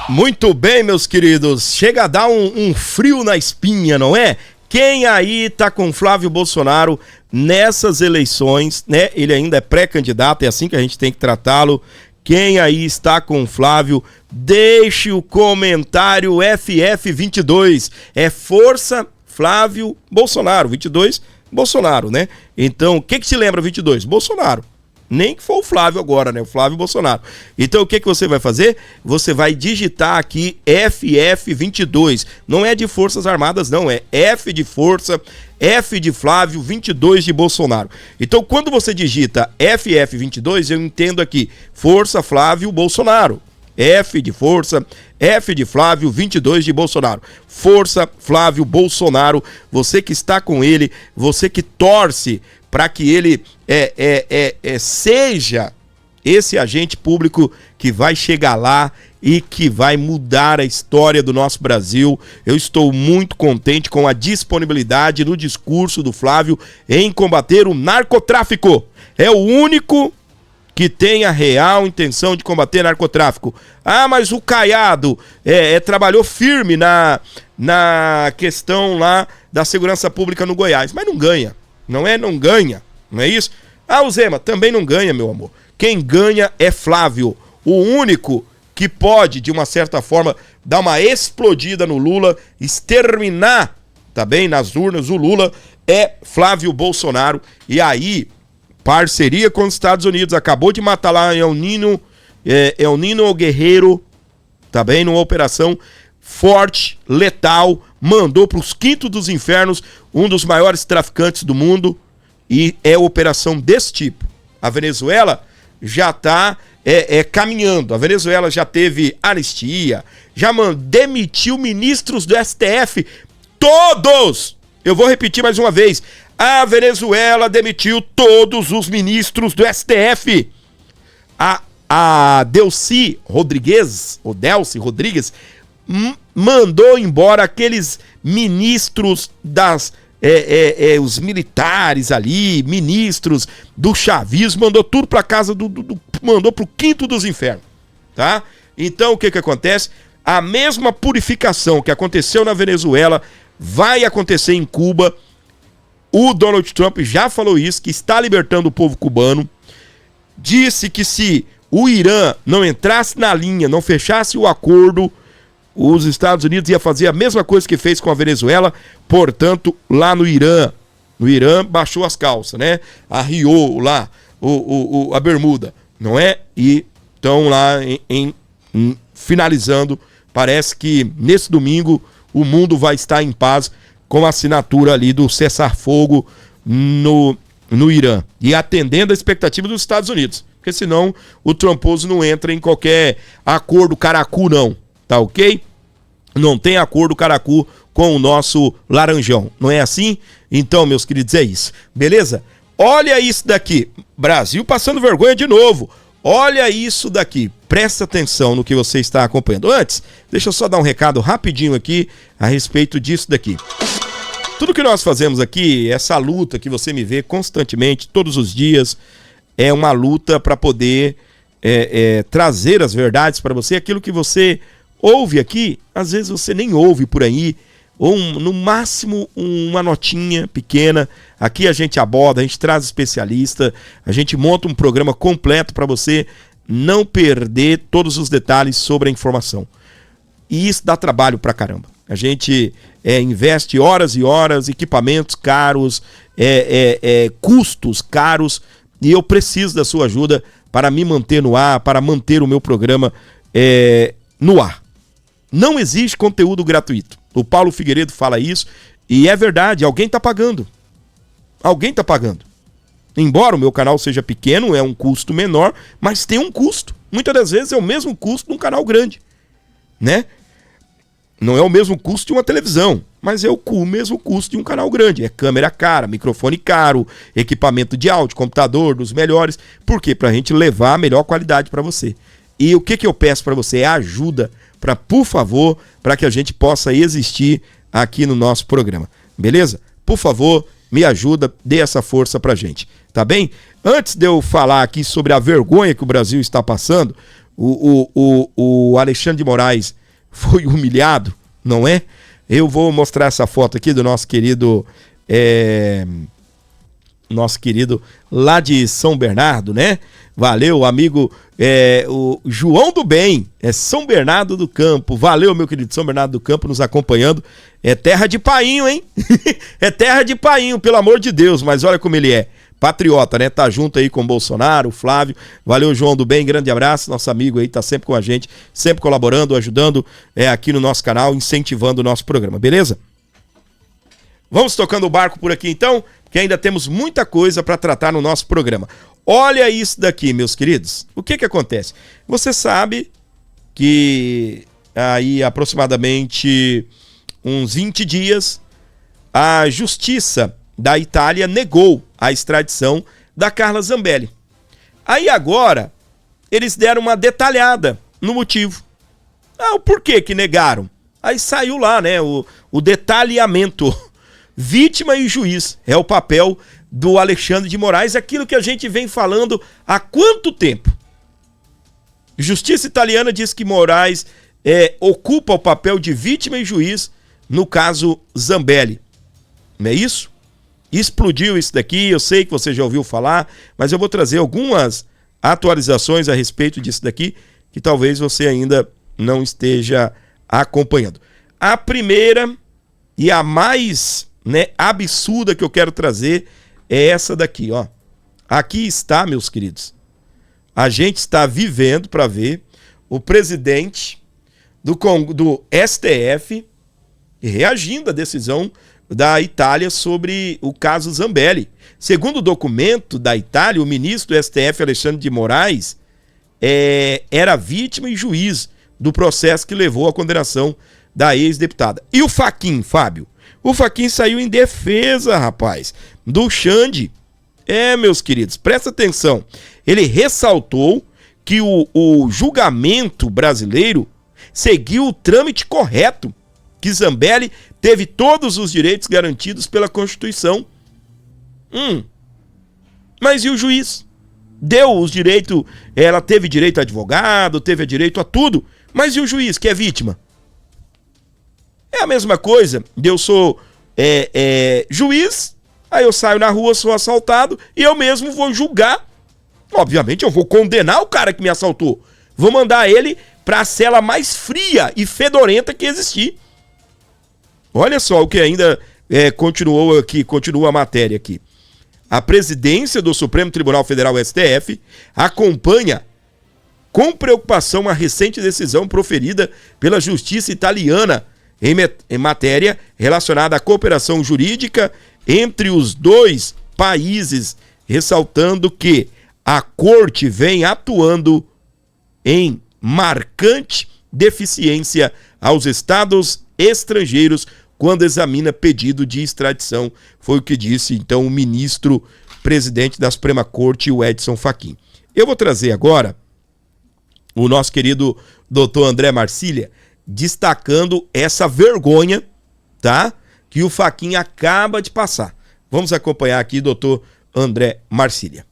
Muito bem, meus queridos, chega a dar um frio na espinha, não é? Quem aí tá com Flávio Bolsonaro nessas eleições, né? Ele ainda é pré-candidato, é assim que a gente tem que tratá-lo. Quem aí está com Flávio, deixe o comentário FF22. É Força Flávio Bolsonaro, 22 Bolsonaro, né? Então, o que te lembra 22? Bolsonaro. Nem que for o Flávio agora, né? O Flávio Bolsonaro. Então, o que você vai fazer? Você vai digitar aqui FF22. Não é de Forças Armadas, não. É F de Força, F de Flávio, 22 de Bolsonaro. Então, quando você digita FF22, eu entendo aqui Força Flávio Bolsonaro. F de Força, F de Flávio, 22 de Bolsonaro. Força Flávio Bolsonaro. Você que está com ele, você que torce para que ele seja esse agente público que vai chegar lá e que vai mudar a história do nosso Brasil. Eu estou muito contente com a disponibilidade no discurso do Flávio em combater o narcotráfico. É o único que tem a real intenção de combater narcotráfico. Ah, mas o Caiado trabalhou firme na questão lá da segurança pública no Goiás, mas não ganha, não ganha, não é isso? Ah, o Zema também não ganha, meu amor. Quem ganha é Flávio, o único que pode, de uma certa forma, dar uma explodida no Lula, exterminar, tá bem, nas urnas o Lula, é Flávio Bolsonaro. E aí, parceria com os Estados Unidos, acabou de matar lá El Nino Guerreiro, tá bem, numa operação forte, letal, mandou para os quintos dos infernos um dos maiores traficantes do mundo, e é operação desse tipo. A Venezuela já está caminhando, a Venezuela já teve anistia, já demitiu ministros do STF, todos! Eu vou repetir mais uma vez, a Venezuela demitiu todos os ministros do STF. A Delcy Rodrigues mandou embora aqueles ministros os militares ali, ministros do chavismo, mandou tudo para casa mandou pro quinto dos infernos, tá? Então o que acontece? A mesma purificação que aconteceu na Venezuela vai acontecer em Cuba. O Donald Trump já falou isso, que está libertando o povo cubano. Disse que se o Irã não entrasse na linha, não fechasse o acordo, os Estados Unidos ia fazer a mesma coisa que fez com a Venezuela. Portanto, lá no Irã baixou as calças, né? Arriou lá a bermuda, não é? E estão lá finalizando. Parece que nesse domingo o mundo vai estar em paz com a assinatura ali do cessar-fogo no Irã. E atendendo a expectativa dos Estados Unidos. Porque senão o tramposo não entra em qualquer acordo caracu, não. Tá ok? Não tem acordo caracu com o nosso laranjão. Não é assim? Então, meus queridos, é isso. Beleza? Olha isso daqui. Brasil passando vergonha de novo. Olha isso daqui. Presta atenção no que você está acompanhando. Antes, deixa eu só dar um recado rapidinho aqui a respeito disso daqui. Tudo que nós fazemos aqui, essa luta que você me vê constantemente, todos os dias, é uma luta para poder trazer as verdades para você. Aquilo que você ouve aqui, às vezes você nem ouve por aí, ou no máximo uma notinha pequena. Aqui a gente aborda, a gente traz especialista, a gente monta um programa completo para você não perder todos os detalhes sobre a informação. E isso dá trabalho pra caramba. A gente investe horas e horas, equipamentos caros, custos caros, e eu preciso da sua ajuda para me manter no ar, para manter o meu programa no ar. Não existe conteúdo gratuito. O Paulo Figueiredo fala isso, e é verdade, alguém está pagando. Alguém está pagando. Embora o meu canal seja pequeno, é um custo menor, mas tem um custo. Muitas das vezes é o mesmo custo de um canal grande, né? Não é o mesmo custo de uma televisão, mas é o mesmo custo de um canal grande. É câmera cara, microfone caro, equipamento de áudio, computador dos melhores. Por quê? Para a gente levar a melhor qualidade para você. E o que eu peço para você é ajuda, por favor, para que a gente possa existir aqui no nosso programa. Beleza? Por favor, me ajuda, dê essa força pra gente, tá bem? Antes de eu falar aqui sobre a vergonha que o Brasil está passando, o Alexandre de Moraes foi humilhado, não é? Eu vou mostrar essa foto aqui do nosso querido lá de São Bernardo, né? Valeu, amigo, o João do Bem, São Bernardo do Campo. Valeu, meu querido, São Bernardo do Campo nos acompanhando. É terra de painho, hein? É terra de painho, pelo amor de Deus, mas olha como ele é. Patriota, né? Tá junto aí com o Bolsonaro, o Flávio. Valeu, João do Bem, grande abraço. Nosso amigo aí tá sempre com a gente, sempre colaborando, ajudando aqui no nosso canal, incentivando o nosso programa, beleza? Vamos tocando o barco por aqui então, que ainda temos muita coisa para tratar no nosso programa. Olha isso daqui, meus queridos. O que acontece? Você sabe que aí aproximadamente uns 20 dias a Justiça da Itália negou a extradição da Carla Zambelli. Aí agora eles deram uma detalhada no motivo. O porquê que negaram? Aí saiu lá, né, o detalhamento. Vítima e juiz é o papel do Alexandre de Moraes, aquilo que a gente vem falando há quanto tempo? Justiça italiana diz que Moraes ocupa o papel de vítima e juiz no caso Zambelli. Não é isso? Explodiu isso daqui, eu sei que você já ouviu falar, mas eu vou trazer algumas atualizações a respeito disso daqui, que talvez você ainda não esteja acompanhando. A primeira e a mais absurda que eu quero trazer é essa daqui, ó. Aqui está, meus queridos. A gente está vivendo para ver o presidente do STF reagindo à decisão da Itália sobre o caso Zambelli. Segundo o documento da Itália, o ministro do STF, Alexandre de Moraes, era vítima e juiz do processo que levou à condenação da ex-deputada. E o Fachin, Fábio? O Fachin saiu em defesa, rapaz, do Xande. Meus queridos, presta atenção. Ele ressaltou que o julgamento brasileiro seguiu o trâmite correto, que Zambelli teve todos os direitos garantidos pela Constituição. Mas e o juiz? Deu os direitos, ela teve direito a advogado, teve direito a tudo, mas e o juiz, que é vítima? É a mesma coisa, eu sou juiz, aí eu saio na rua, sou assaltado, e eu mesmo vou julgar. Obviamente eu vou condenar o cara que me assaltou, vou mandar ele para a cela mais fria e fedorenta que existir. Olha só o que ainda continua a matéria aqui. A presidência do Supremo Tribunal Federal, STF, acompanha com preocupação a recente decisão proferida pela Justiça italiana em matéria relacionada à cooperação jurídica entre os dois países, ressaltando que a Corte vem atuando em marcante deficiência aos estados estrangeiros quando examina pedido de extradição. Foi o que disse, então, o ministro presidente da Suprema Corte, o Edson Fachin. Eu vou trazer agora o nosso querido doutor André Marcília, destacando essa vergonha, tá? Que o Fachin acaba de passar. Vamos acompanhar aqui, doutor André Marcília.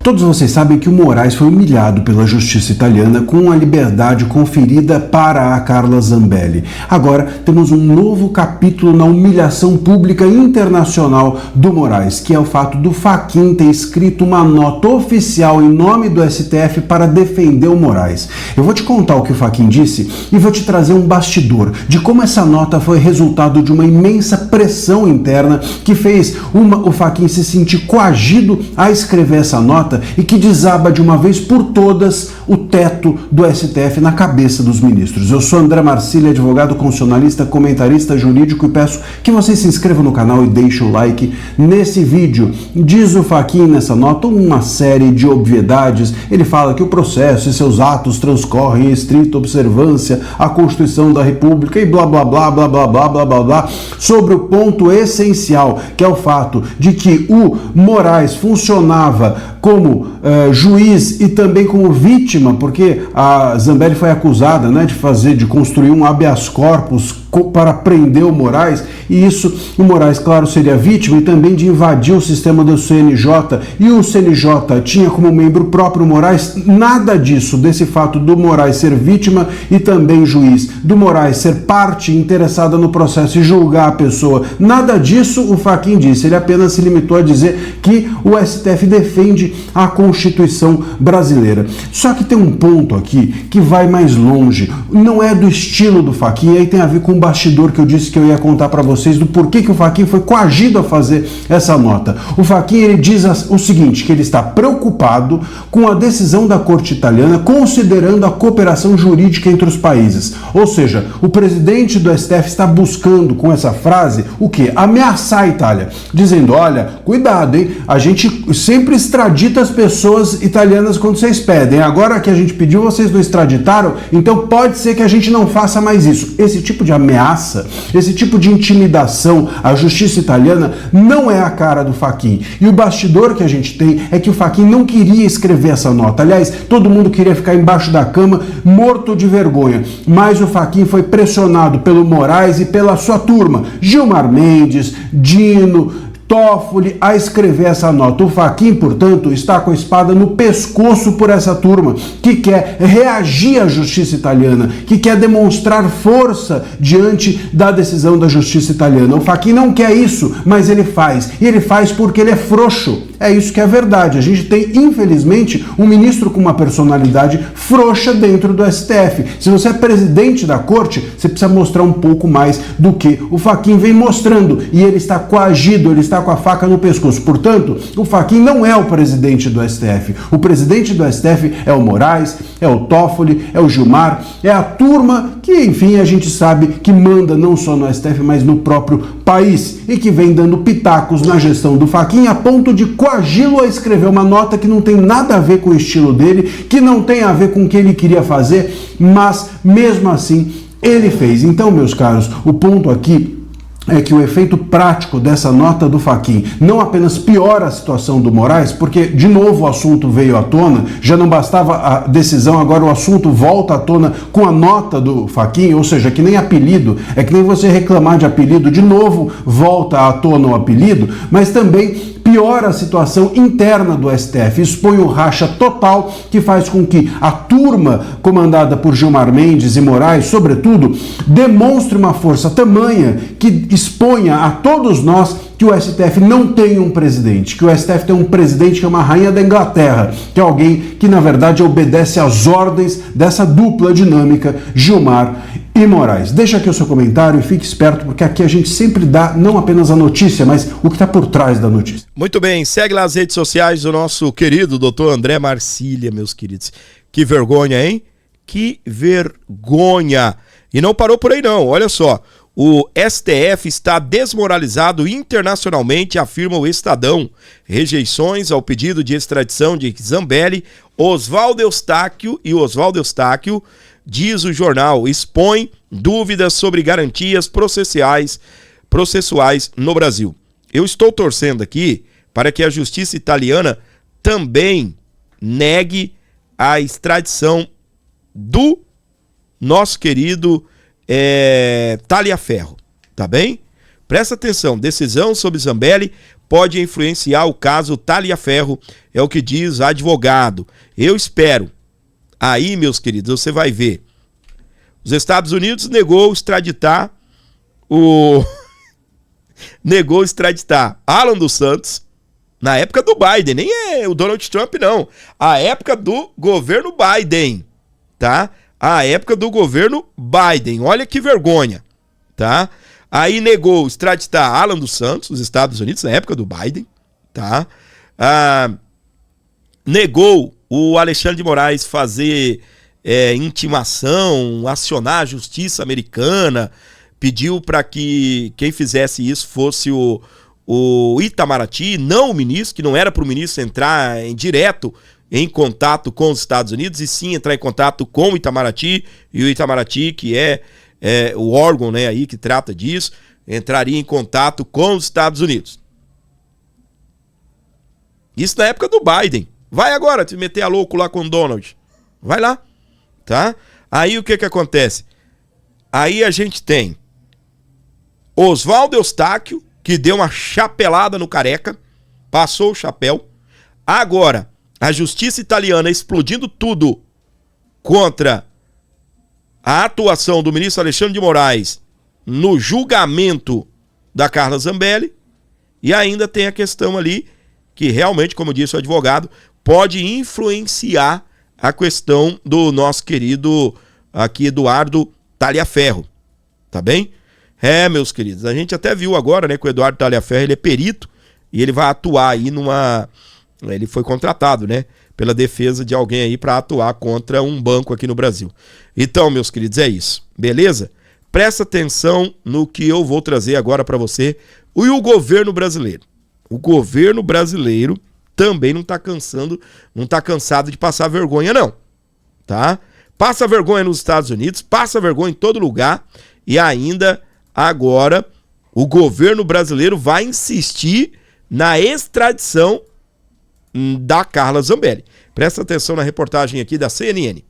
Todos vocês sabem que o Moraes foi humilhado pela justiça italiana com a liberdade conferida para a Carla Zambelli. Agora temos um novo capítulo na humilhação pública internacional do Moraes, que é o fato do Fachin ter escrito uma nota oficial em nome do STF para defender o Moraes. Eu vou te contar o que o Fachin disse e vou te trazer um bastidor de como essa nota foi resultado de uma imensa pressão interna que fez o Fachin se sentir coagido a escrever essa nota e que desaba de uma vez por todas o teto do STF na cabeça dos ministros. Eu sou André Marcília, advogado constitucionalista, comentarista jurídico, e peço que você se inscreva no canal e deixe o like nesse vídeo. Diz o Fachin nessa nota uma série de obviedades. Ele fala que o processo e seus atos transcorrem em estrita observância à Constituição da República e blá blá blá blá blá blá blá blá blá, sobre o ponto essencial, que é o fato de que o Moraes funcionava como juiz e também como vítima, porque a Zambelli foi acusada, de construir um habeas corpus para prender o Moraes, e isso, o Moraes, claro, seria vítima, e também de invadir o sistema do CNJ, e o CNJ tinha como membro próprio Moraes. Nada disso, desse fato do Moraes ser vítima e também juiz, do Moraes ser parte interessada no processo e julgar a pessoa, nada disso o Fachin disse. Ele apenas se limitou a dizer que o STF defende a Constituição brasileira. Só que tem um ponto aqui que vai mais longe, não é do estilo do Fachin, e aí tem a ver com o bastidor que eu disse que eu ia contar para vocês do porquê que o Fachin foi coagido a fazer essa nota. O Fachin, ele diz o seguinte, que ele está preocupado com a decisão da Corte italiana, considerando a cooperação jurídica entre os países. Ou seja, o presidente do STF está buscando, com essa frase, o quê? Ameaçar a Itália, dizendo, olha, cuidado, hein? A gente sempre extradita as pessoas italianas quando vocês pedem. Agora que a gente pediu, vocês não extraditaram, então pode ser que a gente não faça mais isso. Esse tipo de ameaça ameaça, esse tipo de intimidação à justiça italiana não é a cara do Fachin. E o bastidor que a gente tem é que o Fachin não queria escrever essa nota. Aliás, todo mundo queria ficar embaixo da cama, morto de vergonha. Mas o Fachin foi pressionado pelo Moraes e pela sua turma, Gilmar Mendes, Dino, Toffoli, a escrever essa nota. O Fachin, portanto, está com a espada no pescoço por essa turma que quer reagir à justiça italiana, que quer demonstrar força diante da decisão da justiça italiana. O Fachin não quer isso, mas ele faz. E ele faz porque ele é frouxo. É isso que é verdade. A gente tem, infelizmente, um ministro com uma personalidade frouxa dentro do STF. Se você é presidente da corte, você precisa mostrar um pouco mais do que o Fachin vem mostrando. E ele está coagido, ele está com a faca no pescoço. Portanto, o Fachin não é o presidente do STF. O presidente do STF é o Moraes, é o Toffoli, é o Gilmar, é a turma que, enfim, a gente sabe que manda não só no STF, mas no próprio país e que vem dando pitacos na gestão do Fachin a ponto de coagi-lo a escrever uma nota que não tem nada a ver com o estilo dele, que não tem a ver com o que ele queria fazer, mas mesmo assim ele fez. Então, meus caros, o ponto aqui é que o efeito prático dessa nota do Fachin não apenas piora a situação do Moraes, porque de novo o assunto veio à tona, já não bastava a decisão, agora o assunto volta à tona com a nota do Fachin, ou seja, que nem apelido, é que nem você reclamar de apelido, de novo volta à tona o apelido, mas também piora a situação interna do STF, expõe um racha total que faz com que a turma comandada por Gilmar Mendes e Moraes, sobretudo, demonstre uma força tamanha que exponha a todos nós que o STF não tem um presidente, que o STF tem um presidente que é uma rainha da Inglaterra, que é alguém que, na verdade, obedece às ordens dessa dupla dinâmica, Gilmar e Moraes. Deixa aqui o seu comentário e fique esperto, porque aqui a gente sempre dá não apenas a notícia, mas o que está por trás da notícia. Muito bem, segue lá as redes sociais do nosso querido doutor André Marcília, meus queridos. Que vergonha, hein? Que vergonha! E não parou por aí não, olha só. O STF está desmoralizado internacionalmente, afirma o Estadão. Rejeições ao pedido de extradição de Zambelli, Oswaldo Eustáquio diz o jornal, expõe dúvidas sobre garantias processuais no Brasil. Eu estou torcendo aqui para que a justiça italiana também negue a extradição do nosso querido Taliaferro, tá bem? Presta atenção, decisão sobre Zambelli pode influenciar o caso Taliaferro, é o que diz advogado. Eu espero. Aí, meus queridos, você vai ver. Os Estados Unidos negou extraditar Alan dos Santos na época do Biden, nem é o Donald Trump não, a época do governo Biden, tá? A época do governo Biden, olha que vergonha, tá? Aí negou extraditar Alan dos Santos, os Estados Unidos, na época do Biden, tá? Negou o Alexandre de Moraes fazer intimação, acionar a justiça americana, pediu para que quem fizesse isso fosse o Itamaraty, não o ministro, que não era para o ministro entrar direto em contato com os Estados Unidos, e sim entrar em contato com o Itamaraty, e o Itamaraty, que é o órgão, né, aí que trata disso, entraria em contato com os Estados Unidos. Isso na época do Biden. Vai agora te meter a louco lá com o Donald. Vai lá, tá? Aí o que acontece? Aí a gente tem Oswaldo Eustáquio, que deu uma chapelada no Careca, passou o chapéu. Agora, a justiça italiana explodindo tudo contra a atuação do ministro Alexandre de Moraes no julgamento da Carla Zambelli. E ainda tem a questão ali que realmente, como disse o advogado, pode influenciar a questão do nosso querido aqui Eduardo Taliaferro, tá bem? Meus queridos, a gente até viu agora, né, que o Eduardo Taliaferro, ele é perito e ele vai atuar aí ele foi contratado, né, pela defesa de alguém aí para atuar contra um banco aqui no Brasil. Então, meus queridos, é isso, beleza? Presta atenção no que eu vou trazer agora para você. E o governo brasileiro? O governo brasileiro também não tá cansado de passar vergonha não, tá? Passa vergonha nos Estados Unidos, passa vergonha em todo lugar e ainda agora o governo brasileiro vai insistir na extradição da Carla Zambelli. Presta atenção na reportagem aqui da CNN.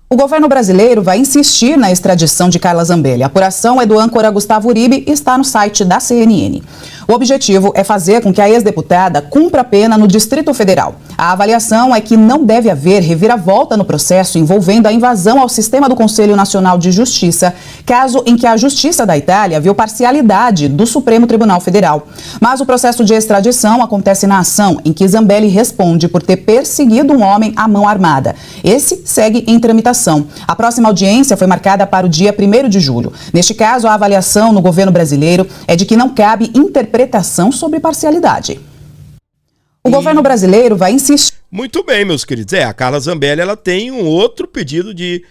O governo brasileiro vai insistir na extradição de Carla Zambelli. A apuração é do âncora Gustavo Uribe e está no site da CNN. O objetivo é fazer com que a ex-deputada cumpra a pena no Distrito Federal. A avaliação é que não deve haver reviravolta no processo envolvendo a invasão ao sistema do Conselho Nacional de Justiça, caso em que a Justiça da Itália viu parcialidade do Supremo Tribunal Federal. Mas o processo de extradição acontece na ação em que Zambelli responde por ter perseguido um homem à mão armada. Esse segue em tramitação. A próxima audiência foi marcada para o dia 1º de julho. Neste caso, a avaliação no governo brasileiro é de que não cabe interpretação sobre parcialidade. O governo brasileiro vai insistir... Muito bem, meus queridos. A Carla Zambelli, ela tem um outro pedido de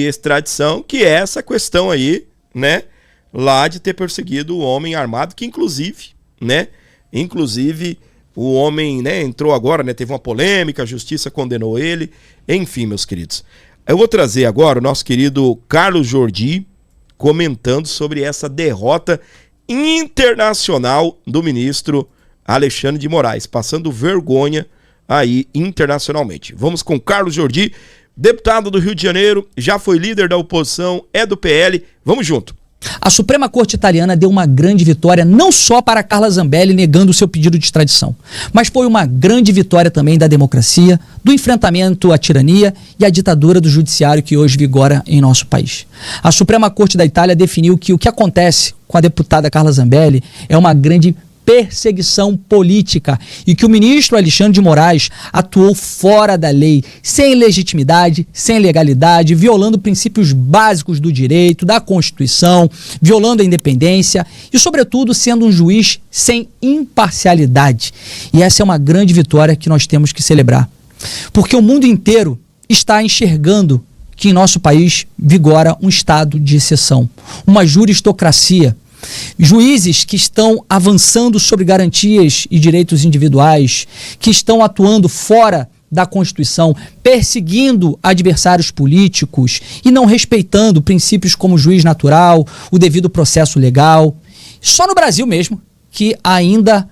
extradição, que é essa questão aí, né, lá de ter perseguido o homem armado, que inclusive o homem, né, entrou agora, né, teve uma polêmica, a justiça condenou ele, enfim, meus queridos. Eu vou trazer agora o nosso querido Carlos Jordi comentando sobre essa derrota internacional do ministro Alexandre de Moraes, passando vergonha aí internacionalmente. Vamos com Carlos Jordi, deputado do Rio de Janeiro, já foi líder da oposição, é do PL, vamos junto. A Suprema Corte Italiana deu uma grande vitória não só para Carla Zambelli negando o seu pedido de extradição, mas foi uma grande vitória também da democracia, do enfrentamento à tirania e à ditadura do judiciário que hoje vigora em nosso país. A Suprema Corte da Itália definiu que o que acontece com a deputada Carla Zambelli é uma grande perseguição política e que o ministro Alexandre de Moraes atuou fora da lei, sem legitimidade, sem legalidade, violando princípios básicos do direito, da Constituição, violando a independência e, sobretudo, sendo um juiz sem imparcialidade. E essa é uma grande vitória que nós temos que celebrar, porque o mundo inteiro está enxergando que em nosso país vigora um estado de exceção, uma juristocracia, juízes que estão avançando sobre garantias e direitos individuais, que estão atuando fora da Constituição, perseguindo adversários políticos e não respeitando princípios como o juiz natural, o devido processo legal. Só no Brasil mesmo que ainda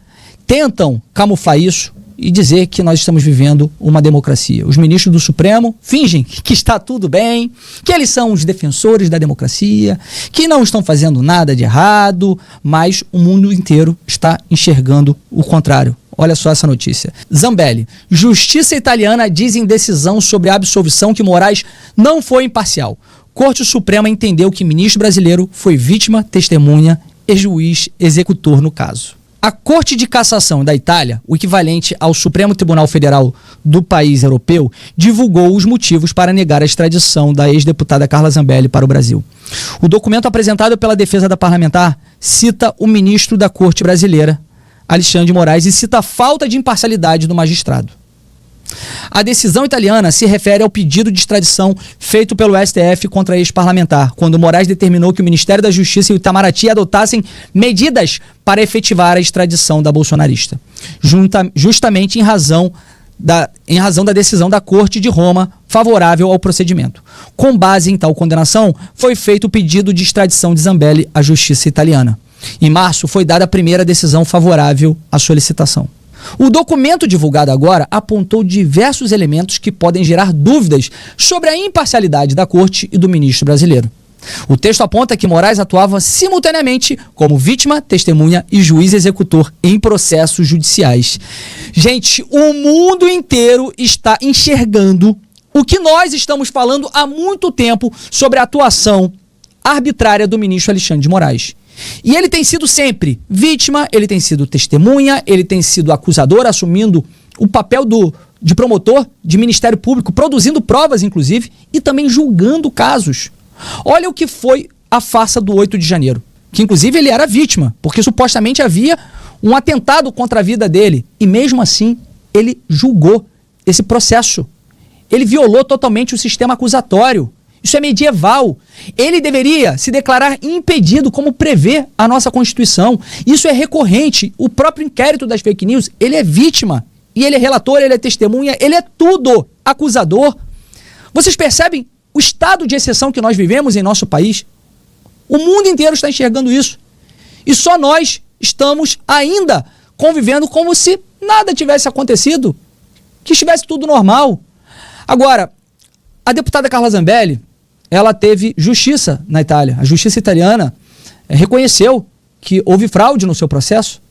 tentam camuflar isso e dizer que nós estamos vivendo uma democracia. Os ministros do Supremo fingem que está tudo bem, que eles são os defensores da democracia, que não estão fazendo nada de errado, mas o mundo inteiro está enxergando o contrário. Olha só essa notícia. Zambelli, Justiça italiana diz em decisão sobre a absolvição que Moraes não foi imparcial. Corte Suprema entendeu que ministro brasileiro foi vítima, testemunha e juiz executor no caso. A Corte de Cassação da Itália, o equivalente ao Supremo Tribunal Federal do país europeu, divulgou os motivos para negar a extradição da ex-deputada Carla Zambelli para o Brasil. O documento apresentado pela defesa da parlamentar cita o ministro da Corte brasileira, Alexandre de Moraes, e cita a falta de imparcialidade do magistrado. A decisão italiana se refere ao pedido de extradição feito pelo STF contra a ex-parlamentar, quando Moraes determinou que o Ministério da Justiça e o Itamaraty adotassem medidas para efetivar a extradição da bolsonarista, justamente em razão da decisão da Corte de Roma favorável ao procedimento. Com base em tal condenação, foi feito o pedido de extradição de Zambelli à Justiça italiana. Em março, foi dada a primeira decisão favorável à solicitação. O documento divulgado agora apontou diversos elementos que podem gerar dúvidas sobre a imparcialidade da Corte e do ministro brasileiro. O texto aponta que Moraes atuava simultaneamente como vítima, testemunha e juiz executor em processos judiciais. Gente, o mundo inteiro está enxergando o que nós estamos falando há muito tempo sobre a atuação arbitrária do ministro Alexandre de Moraes. E ele tem sido sempre vítima, ele tem sido testemunha, ele tem sido acusador, assumindo o papel de promotor, de Ministério Público, produzindo provas, inclusive, e também julgando casos. Olha o que foi a farsa do 8 de janeiro, que inclusive ele era vítima, porque supostamente havia um atentado contra a vida dele, e mesmo assim ele julgou esse processo. Ele violou totalmente o sistema acusatório. Isso é medieval. Ele deveria se declarar impedido, como prevê a nossa Constituição. Isso é recorrente. O próprio inquérito das fake news, ele é vítima. E ele é relator, ele é testemunha, ele é tudo. Acusador. Vocês percebem o estado de exceção que nós vivemos em nosso país? O mundo inteiro está enxergando isso. E só nós estamos ainda convivendo como se nada tivesse acontecido, que estivesse tudo normal. Agora, a deputada Carla Zambelli, ela teve justiça na Itália. A justiça italiana reconheceu que houve fraude no seu processo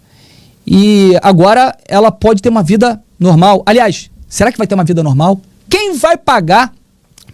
e agora ela pode ter uma vida normal. Aliás, será que vai ter uma vida normal? Quem vai pagar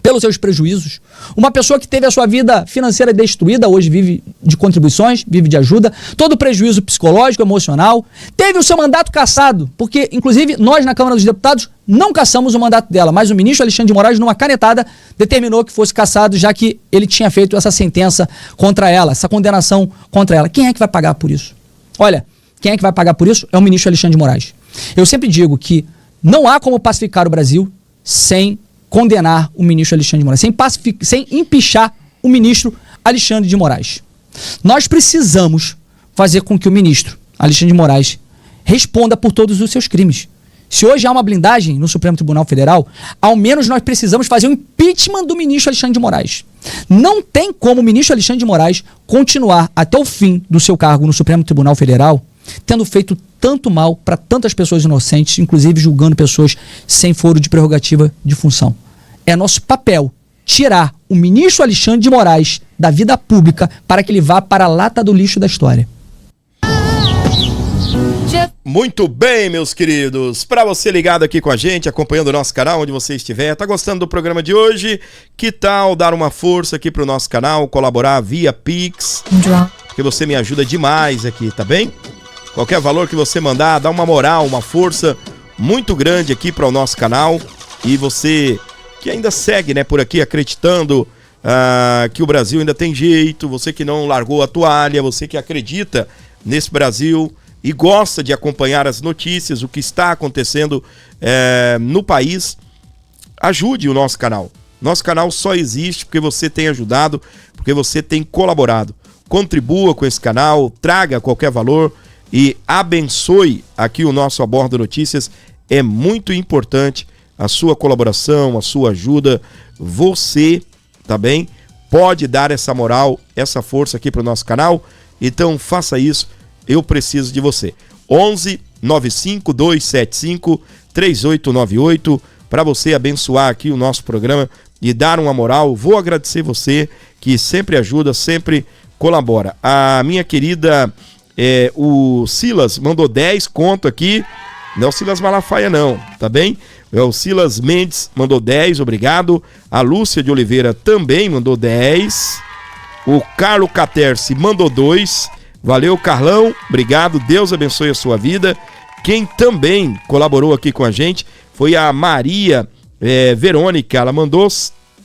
pelos seus prejuízos? Uma pessoa que teve a sua vida financeira destruída, hoje vive de contribuições, vive de ajuda, todo o prejuízo psicológico, emocional, teve o seu mandato cassado, porque, inclusive, nós na Câmara dos Deputados não cassamos o mandato dela, mas o ministro Alexandre de Moraes, numa canetada, determinou que fosse cassado, já que ele tinha feito essa sentença contra ela, essa condenação contra ela. Quem é que vai pagar por isso? Olha, quem é que vai pagar por isso é o ministro Alexandre de Moraes. Eu sempre digo que não há como pacificar o Brasil sem condenar o ministro Alexandre de Moraes, sem empichar o ministro Alexandre de Moraes. Nós precisamos fazer com que o ministro Alexandre de Moraes responda por todos os seus crimes. Se hoje há uma blindagem no Supremo Tribunal Federal, ao menos nós precisamos fazer o impeachment do ministro Alexandre de Moraes. Não tem como o ministro Alexandre de Moraes continuar até o fim do seu cargo no Supremo Tribunal Federal, tendo feito tanto mal para tantas pessoas inocentes, inclusive julgando pessoas sem foro de prerrogativa de função. É nosso papel tirar o ministro Alexandre de Moraes da vida pública para que ele vá para a lata do lixo da história. Muito bem, meus queridos. Para você ligado aqui com a gente, acompanhando o nosso canal, onde você estiver, tá gostando do programa de hoje? Que tal dar uma força aqui pro nosso canal, colaborar via Pix? Porque você me ajuda demais aqui, tá bem? Qualquer valor que você mandar, dá uma moral, uma força muito grande aqui para o nosso canal. E você que ainda segue, né, por aqui acreditando que o Brasil ainda tem jeito, você que não largou a toalha, você que acredita nesse Brasil e gosta de acompanhar as notícias, o que está acontecendo no país, ajude o nosso canal. Nosso canal só existe porque você tem ajudado, porque você tem colaborado. Contribua com esse canal, traga qualquer valor e abençoe aqui o nosso Abordo Notícias. É muito importante a sua colaboração, a sua ajuda. Você, tá bem? Pode dar essa moral, essa força aqui para o nosso canal. Então faça isso, eu preciso de você. 11 95 275 3898 para você abençoar aqui o nosso programa e dar uma moral. Vou agradecer você que sempre ajuda, sempre colabora. A minha querida o Silas mandou 10 conto aqui. Não é o Silas Malafaia não, tá bem? É o Silas Mendes mandou 10, obrigado. A Lúcia de Oliveira também mandou 10. O Carlos Caterci mandou 2. Valeu, Carlão, obrigado, Deus abençoe a sua vida. Quem também colaborou aqui com a gente foi a Maria Verônica, ela mandou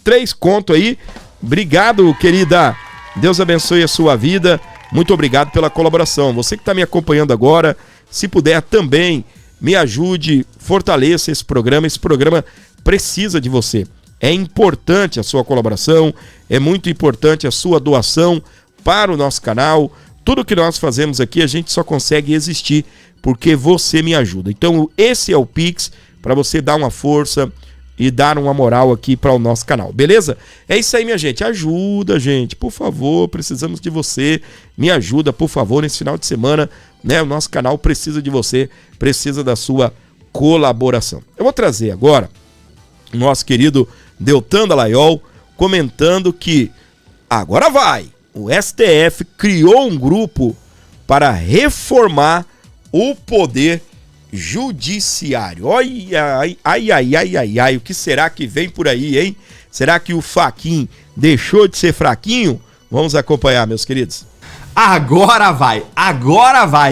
3 conto aí. Obrigado, querida, Deus abençoe a sua vida. Muito obrigado pela colaboração. Você que está me acompanhando agora, se puder também, me ajude, fortaleça esse programa precisa de você. É importante a sua colaboração, é muito importante a sua doação para o nosso canal. Tudo que nós fazemos aqui, a gente só consegue existir porque você me ajuda. Então esse é o Pix, para você dar uma força e dar uma moral aqui para o nosso canal, beleza? É isso aí, minha gente, ajuda, gente, por favor, precisamos de você, me ajuda, por favor, nesse final de semana, né? O nosso canal precisa de você, precisa da sua colaboração. Eu vou trazer agora o nosso querido Deltan Dallagnol comentando que agora vai, o STF criou um grupo para reformar o poder judiciário. Olha, ai, o que será que vem por aí, hein? Será que o Fachin deixou de ser fraquinho? Vamos acompanhar, meus queridos. Agora vai,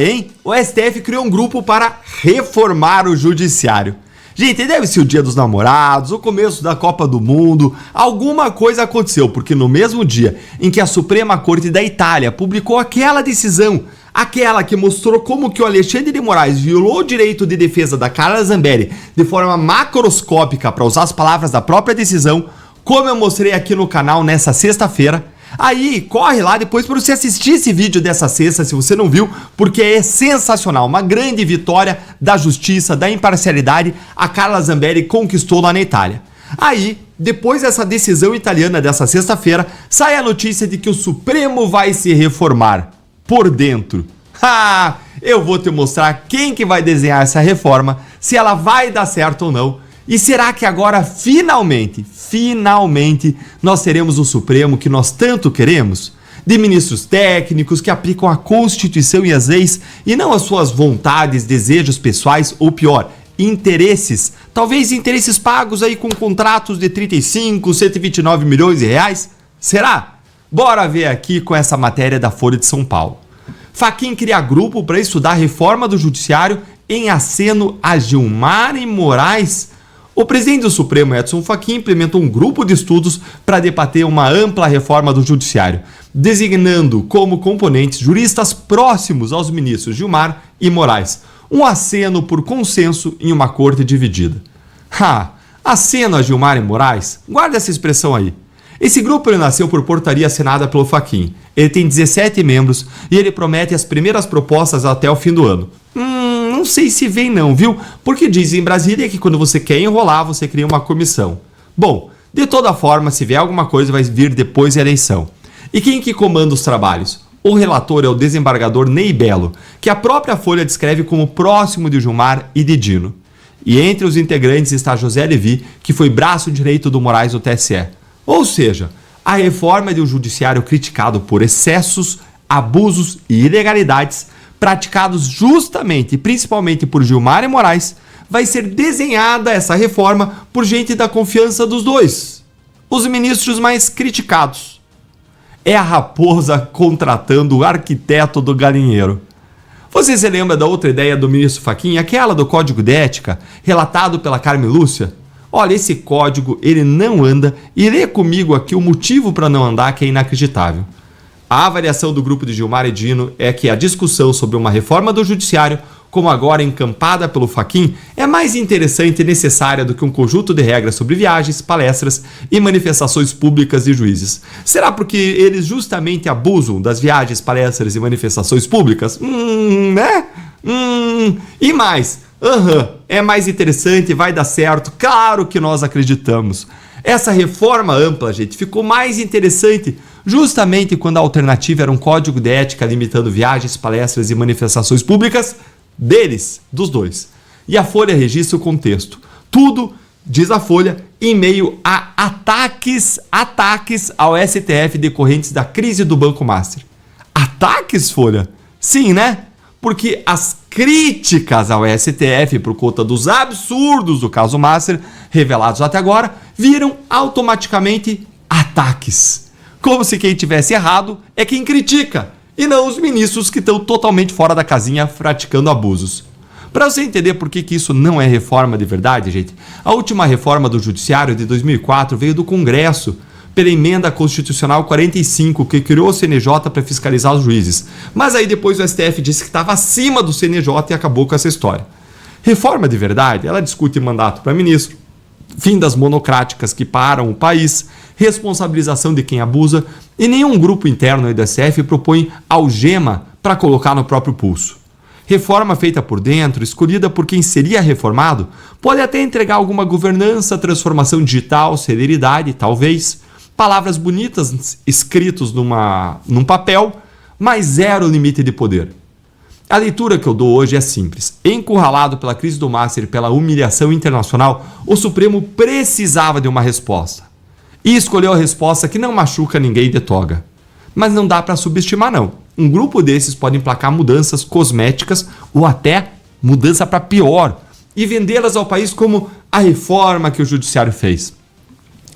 hein? O STF criou um grupo para reformar o judiciário. Gente, deve ser o Dia dos Namorados, o começo da Copa do Mundo, alguma coisa aconteceu, porque no mesmo dia em que a Suprema Corte da Itália publicou aquela decisão, aquela que mostrou como que o Alexandre de Moraes violou o direito de defesa da Carla Zambelli de forma macroscópica, para usar as palavras da própria decisão, como eu mostrei aqui no canal nessa sexta-feira. Aí, corre lá depois para você assistir esse vídeo dessa sexta, se você não viu, porque é sensacional, uma grande vitória da justiça, da imparcialidade, a Carla Zambelli conquistou lá na Itália. Aí, depois dessa decisão italiana dessa sexta-feira, sai a notícia de que o Supremo vai se reformar por dentro. Eu vou te mostrar quem que vai desenhar essa reforma, se ela vai dar certo ou não. E será que agora, finalmente, nós teremos o Supremo que nós tanto queremos? De ministros técnicos que aplicam a Constituição e as leis e não as suas vontades, desejos pessoais ou pior, interesses. Talvez interesses pagos aí com contratos de 35, 129 milhões de reais. Será? Bora ver aqui com essa matéria da Folha de São Paulo. Fachin cria grupo para estudar a reforma do judiciário em aceno a Gilmar Moraes. O presidente do Supremo, Edson Fachin, implementou um grupo de estudos para debater uma ampla reforma do judiciário, designando como componentes juristas próximos aos ministros Gilmar e Moraes. Um aceno por consenso em uma corte dividida. Aceno a Gilmar e Moraes? Guarda essa expressão aí. Esse grupo ele nasceu por portaria assinada pelo Fachin. Ele tem 17 membros e ele promete as primeiras propostas até o fim do ano. Não sei se vem não, viu? Porque dizem em Brasília que quando você quer enrolar, você cria uma comissão. Bom, de toda forma, se vier alguma coisa, vai vir depois da eleição. E quem que comanda os trabalhos? O relator é o desembargador Ney Belo, que a própria Folha descreve como próximo de Gilmar e de Dino. E entre os integrantes está José Levi, que foi braço direito do Moraes do TSE. Ou seja, a reforma de um judiciário criticado por excessos, abusos e ilegalidades praticados justamente e principalmente por Gilmar e Moraes, vai ser desenhada essa reforma por gente da confiança dos dois, os ministros mais criticados. É a raposa contratando o arquiteto do galinheiro. Você se lembra da outra ideia do ministro Fachin, aquela do Código de Ética, relatado pela Carmen Lúcia? Olha, esse código, ele não anda, e lê comigo aqui o motivo para não andar, que é inacreditável. A avaliação do grupo de Gilmar e Dino é que a discussão sobre uma reforma do judiciário, como agora encampada pelo Fachin, é mais interessante e necessária do que um conjunto de regras sobre viagens, palestras e manifestações públicas de juízes. Será porque eles justamente abusam das viagens, palestras e manifestações públicas? Né? E mais, é mais interessante, vai dar certo, claro que nós acreditamos. Essa reforma ampla, gente, ficou mais interessante justamente quando a alternativa era um código de ética limitando viagens, palestras e manifestações públicas deles, dos dois. E a Folha registra o contexto. Tudo, diz a Folha, em meio a ataques ao STF decorrentes da crise do Banco Master. Ataques, Folha? Sim, né? Porque as críticas ao STF por conta dos absurdos do caso Master, revelados até agora, viram automaticamente ataques. Como se quem tivesse errado é quem critica, e não os ministros que estão totalmente fora da casinha praticando abusos. Para você entender por que isso não é reforma de verdade, gente, a última reforma do Judiciário de 2004 veio do Congresso, pela emenda constitucional 45, que criou o CNJ para fiscalizar os juízes. Mas aí depois o STF disse que estava acima do CNJ e acabou com essa história. Reforma de verdade, ela discute mandato para ministro, fim das monocráticas que param o país, responsabilização de quem abusa, e nenhum grupo interno do STF propõe algema para colocar no próprio pulso. Reforma feita por dentro, escolhida por quem seria reformado, pode até entregar alguma governança, transformação digital, celeridade, talvez, palavras bonitas escritas num papel, mas zero limite de poder. A leitura que eu dou hoje é simples. Encurralado pela crise do Master e pela humilhação internacional, o Supremo precisava de uma resposta. E escolheu a resposta que não machuca ninguém de toga. Mas não dá para subestimar, não. Um grupo desses pode emplacar mudanças cosméticas ou até mudança para pior e vendê-las ao país como a reforma que o Judiciário fez.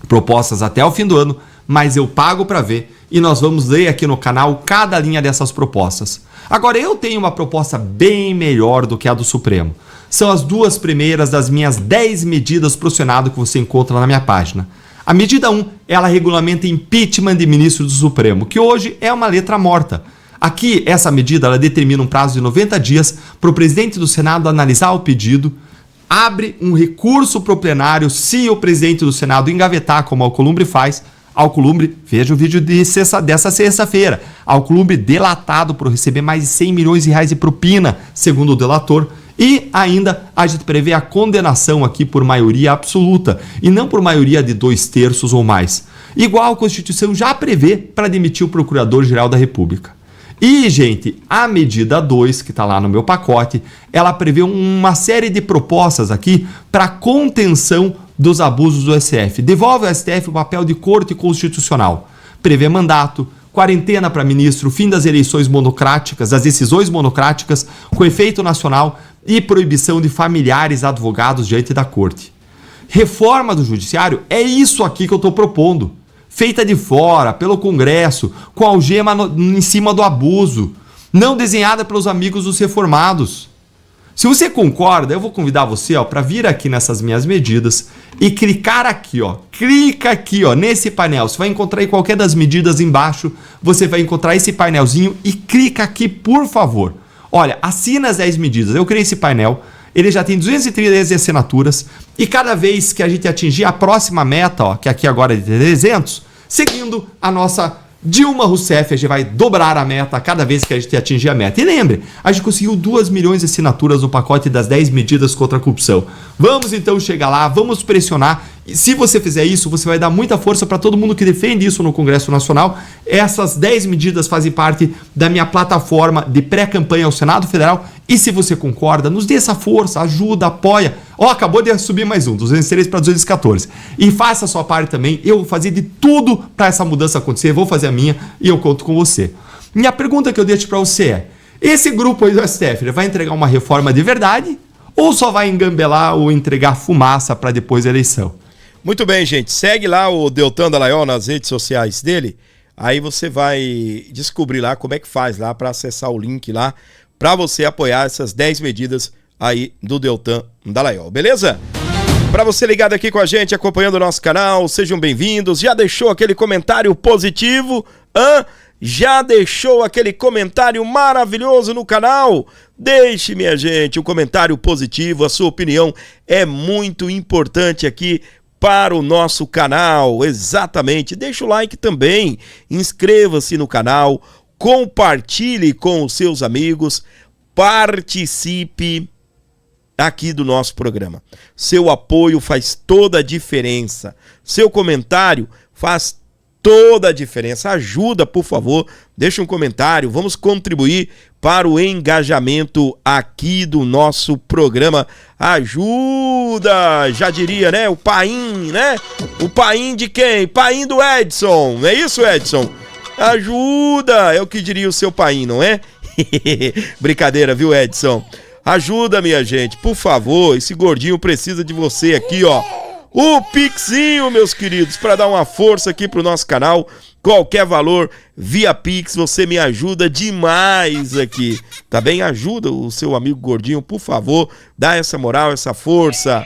Propostas até o fim do ano, mas eu pago para ver e nós vamos ler aqui no canal cada linha dessas propostas. Agora, eu tenho uma proposta bem melhor do que a do Supremo. São as duas primeiras das minhas 10 medidas pro Senado que você encontra na minha página. A medida 1, ela regulamenta impeachment de ministro do Supremo, que hoje é uma letra morta. Aqui, essa medida ela determina um prazo de 90 dias para o presidente do Senado analisar o pedido, abre um recurso para o plenário se o presidente do Senado engavetar, como a Alcolumbre faz. Alcolumbre, veja o vídeo dessa sexta-feira. Alcolumbre delatado por receber mais de 100 milhões de reais de propina, segundo o delator. E ainda a gente prevê a condenação aqui por maioria absoluta e não por maioria de 2/3 ou mais, igual a Constituição já prevê para demitir o Procurador-Geral da República. E, gente, a medida 2, que está lá no meu pacote, ela prevê uma série de propostas aqui para contenção dos abusos do STF. Devolve ao STF o papel de corte constitucional. Prevê mandato, quarentena para ministro, fim das eleições monocráticas, das decisões monocráticas com efeito nacional e proibição de familiares advogados diante da corte. Reforma do judiciário é isso aqui que eu estou propondo. Feita de fora, pelo Congresso, com algema em cima do abuso, não desenhada pelos amigos dos reformados. Se você concorda, eu vou convidar você para vir aqui nessas minhas medidas e clicar aqui, clica aqui, nesse painel. Você vai encontrar em qualquer das medidas embaixo, você vai encontrar esse painelzinho e clica aqui, por favor. Olha, assina as 10 medidas. Eu criei esse painel, ele já tem 213 assinaturas e cada vez que a gente atingir a próxima meta, que aqui agora é de 300, seguindo a nossa Dilma Rousseff, a gente vai dobrar a meta cada vez que a gente atingir a meta. E lembre, a gente conseguiu 2 milhões de assinaturas no pacote das 10 medidas contra a corrupção. Vamos então chegar lá, vamos pressionar. E se você fizer isso, você vai dar muita força para todo mundo que defende isso no Congresso Nacional. Essas 10 medidas fazem parte da minha plataforma de pré-campanha ao Senado Federal. E se você concorda, nos dê essa força, ajuda, apoia. Acabou de subir mais um, 203 para 214. E faça a sua parte também. Eu vou fazer de tudo para essa mudança acontecer. Vou fazer a minha e eu conto com você. Minha pergunta que eu deixo para você é: esse grupo aí do STF vai entregar uma reforma de verdade ou só vai engambelar ou entregar fumaça para depois da eleição? Muito bem, gente. Segue lá o Deltan Dallagnol nas redes sociais dele. Aí você vai descobrir lá como é que faz lá para acessar o link lá para você apoiar essas 10 medidas aí do Deltan Dallagnol, beleza? Para você ligado aqui com a gente, acompanhando o nosso canal, sejam bem-vindos. Já deixou aquele comentário positivo? Já deixou aquele comentário maravilhoso no canal? Deixe, minha gente, um comentário positivo. A sua opinião é muito importante aqui para o nosso canal, exatamente. Deixa o like também, inscreva-se no canal, compartilhe com os seus amigos, participe aqui do nosso programa. Seu apoio faz toda a diferença, seu comentário faz toda a diferença. Ajuda, por favor, deixa um comentário, vamos contribuir para o engajamento aqui do nosso programa. Ajuda, já diria, né? O paim, né? O paim de quem? Paim do Edson, não é isso, Edson? Ajuda, é o que diria o seu paim, não é? Brincadeira, viu, Edson? Ajuda, minha gente, por favor, esse gordinho precisa de você aqui, o Pixinho, meus queridos, para dar uma força aqui pro nosso canal. Qualquer valor via Pix, você me ajuda demais aqui, tá bem? Ajuda o seu amigo gordinho, por favor, dá essa moral, essa força.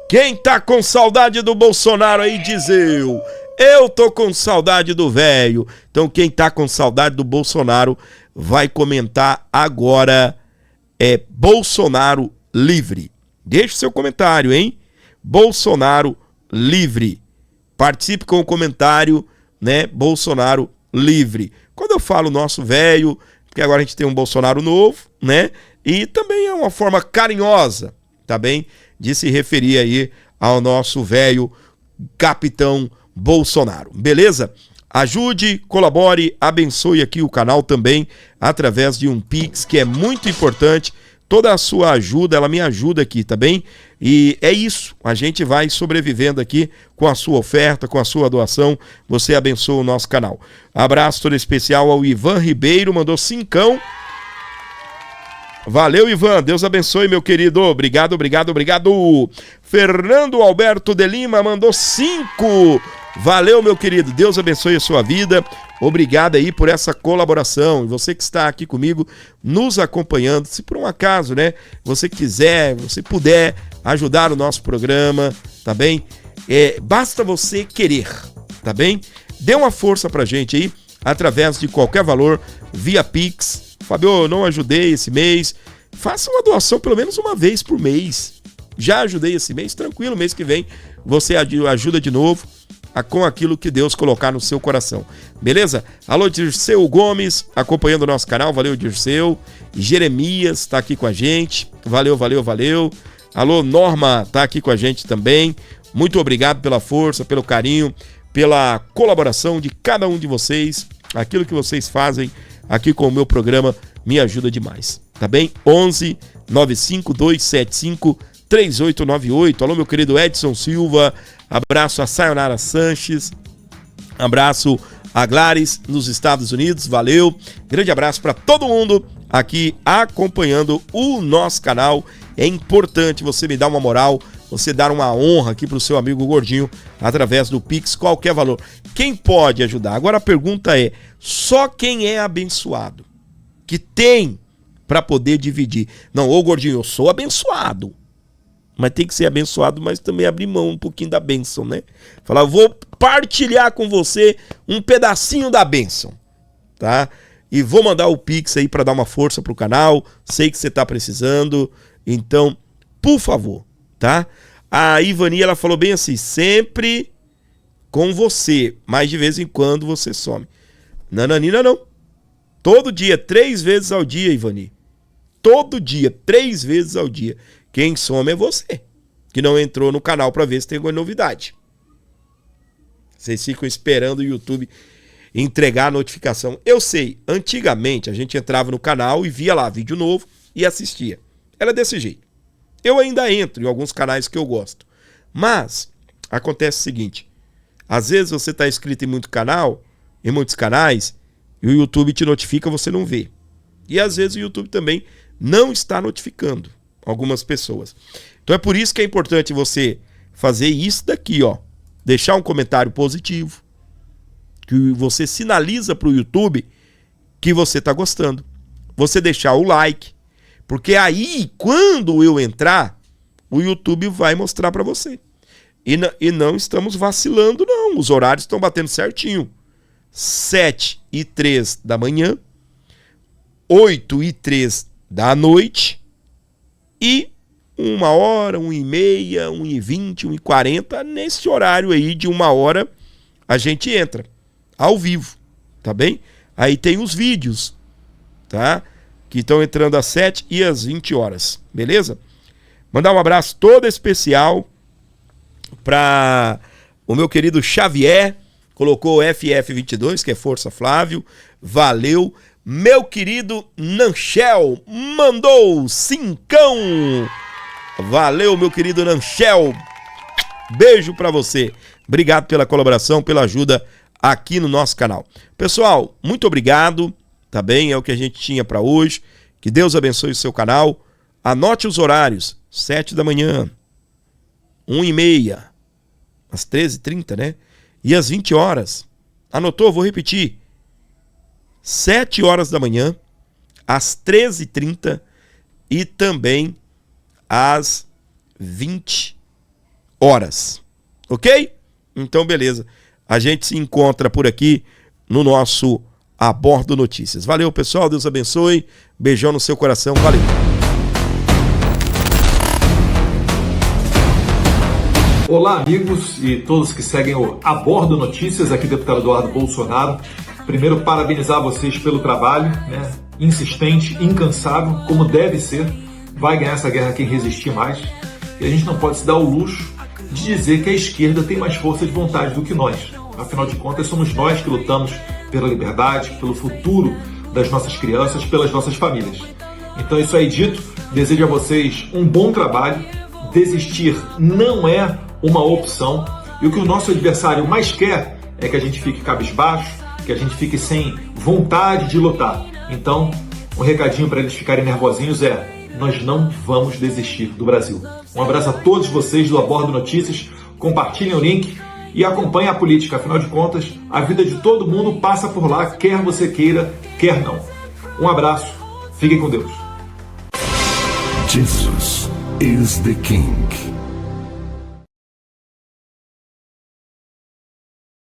Quem tá com saudade do Bolsonaro aí, diz eu. Eu tô com saudade do velho. Então quem tá com saudade do Bolsonaro vai comentar agora, Bolsonaro livre. Deixa o seu comentário, hein? Bolsonaro livre. Participe com o comentário, né? Bolsonaro livre. Quando eu falo nosso velho, porque agora a gente tem um Bolsonaro novo, né? E também é uma forma carinhosa, tá bem? De se referir aí ao nosso velho capitão Bolsonaro. Beleza? Ajude, colabore, abençoe aqui o canal também através de um Pix, que é muito importante. Toda a sua ajuda, ela me ajuda aqui, tá bem? E é isso, a gente vai sobrevivendo aqui com a sua oferta, com a sua doação. Você abençoa o nosso canal. Abraço todo especial ao Ivan Ribeiro, mandou 5. Valeu, Ivan, Deus abençoe, meu querido. Obrigado, obrigado, obrigado. Fernando Alberto de Lima mandou 5. Valeu, meu querido, Deus abençoe a sua vida. Obrigado aí por essa colaboração. E você que está aqui comigo, nos acompanhando, se por um acaso, né, você quiser, você puder ajudar o nosso programa, tá bem? Basta você querer, tá bem? Dê uma força pra gente aí, através de qualquer valor, via Pix. Fabio, eu não ajudei esse mês. Faça uma doação pelo menos uma vez por mês. Já ajudei esse mês, tranquilo, mês que vem você ajuda de novo. com aquilo que Deus colocar no seu coração. Beleza? Alô, Dirceu Gomes, acompanhando o nosso canal. Valeu, Dirceu. Jeremias está aqui com a gente. Valeu. Alô, Norma está aqui com a gente também. Muito obrigado pela força, pelo carinho, pela colaboração de cada um de vocês. Aquilo que vocês fazem aqui com o meu programa me ajuda demais. Tá bem? 11 95275 3898. Alô, meu querido Edson Silva. Abraço a Sayonara Sanches. Abraço a Glares nos Estados Unidos. Valeu. Grande abraço para todo mundo aqui acompanhando o nosso canal. É importante você me dar uma moral, você dar uma honra aqui pro seu amigo Gordinho através do Pix, qualquer valor. Quem pode ajudar? Agora a pergunta é, só quem é abençoado, que tem para poder dividir. Não, ô Gordinho, eu sou abençoado. Mas tem que ser abençoado, mas também abrir mão um pouquinho da bênção, né? Falar, vou partilhar com você um pedacinho da bênção, tá? E vou mandar o Pix aí para dar uma força pro canal. Sei que você tá precisando, então, por favor, tá? A Ivani, ela falou bem assim, sempre com você, mas de vez em quando você some. Nananina não. Todo dia, 3 vezes ao dia, Ivani. Todo dia, 3 vezes ao dia. Quem some é você, que não entrou no canal para ver se tem alguma novidade. Vocês ficam esperando o YouTube entregar a notificação. Eu sei, antigamente a gente entrava no canal e via lá vídeo novo e assistia. Era desse jeito. Eu ainda entro em alguns canais que eu gosto. Mas acontece o seguinte, às vezes você está inscrito em muitos canais, e o YouTube te notifica, você não vê. E às vezes o YouTube também não está notificando algumas pessoas. Então é por isso que é importante você fazer isso daqui, ó. Deixar um comentário positivo, que você sinaliza para o YouTube que você está gostando. Você deixar o like, porque aí, quando eu entrar, o YouTube vai mostrar para você. E não estamos vacilando, não. Os horários estão batendo certinho. 7h03 da manhã, 8h03 da noite e 1h, 1h30, 1h20, 1h40. Nesse horário aí de 1h a gente entra ao vivo, tá bem? Aí tem os vídeos, tá? Que estão entrando às 7 e às 20 horas, beleza? Mandar um abraço todo especial para o meu querido Xavier, colocou o FF22, que é Força Flávio, valeu. Meu querido Nanchel, mandou 5. Valeu, meu querido Nanchel, beijo para você. Obrigado pela colaboração, pela ajuda aqui no nosso canal. Pessoal, muito obrigado, tá bem? É o que a gente tinha para hoje. Que Deus abençoe o seu canal. Anote os horários, 7 da manhã, 1h30, às 13h30, né? E às 20 horas. Anotou? Vou repetir. 7 horas da manhã, às 13h30 e também às 20 horas. Ok? Então, beleza. A gente se encontra por aqui no nosso Abordo Notícias. Valeu, pessoal. Deus abençoe. Beijão no seu coração. Valeu. Olá, amigos e todos que seguem o Abordo Notícias, aqui deputado Eduardo Bolsonaro. Primeiro, parabenizar vocês pelo trabalho, né? Insistente, incansável, como deve ser. Vai ganhar essa guerra quem resistir mais. E a gente não pode se dar o luxo de dizer que a esquerda tem mais força de vontade do que nós. Afinal de contas, somos nós que lutamos pela liberdade, pelo futuro das nossas crianças, pelas nossas famílias. Então, isso aí dito, desejo a vocês um bom trabalho. Desistir não é uma opção. E o que o nosso adversário mais quer é que a gente fique cabisbaixo, que a gente fique sem vontade de lutar. Então, um recadinho para eles ficarem nervosinhos é: nós não vamos desistir do Brasil. Um abraço a todos vocês do Abordo Notícias. Compartilhem o link e acompanhem a política. Afinal de contas, a vida de todo mundo passa por lá, quer você queira, quer não. Um abraço. Fiquem com Deus. Jesus is the King.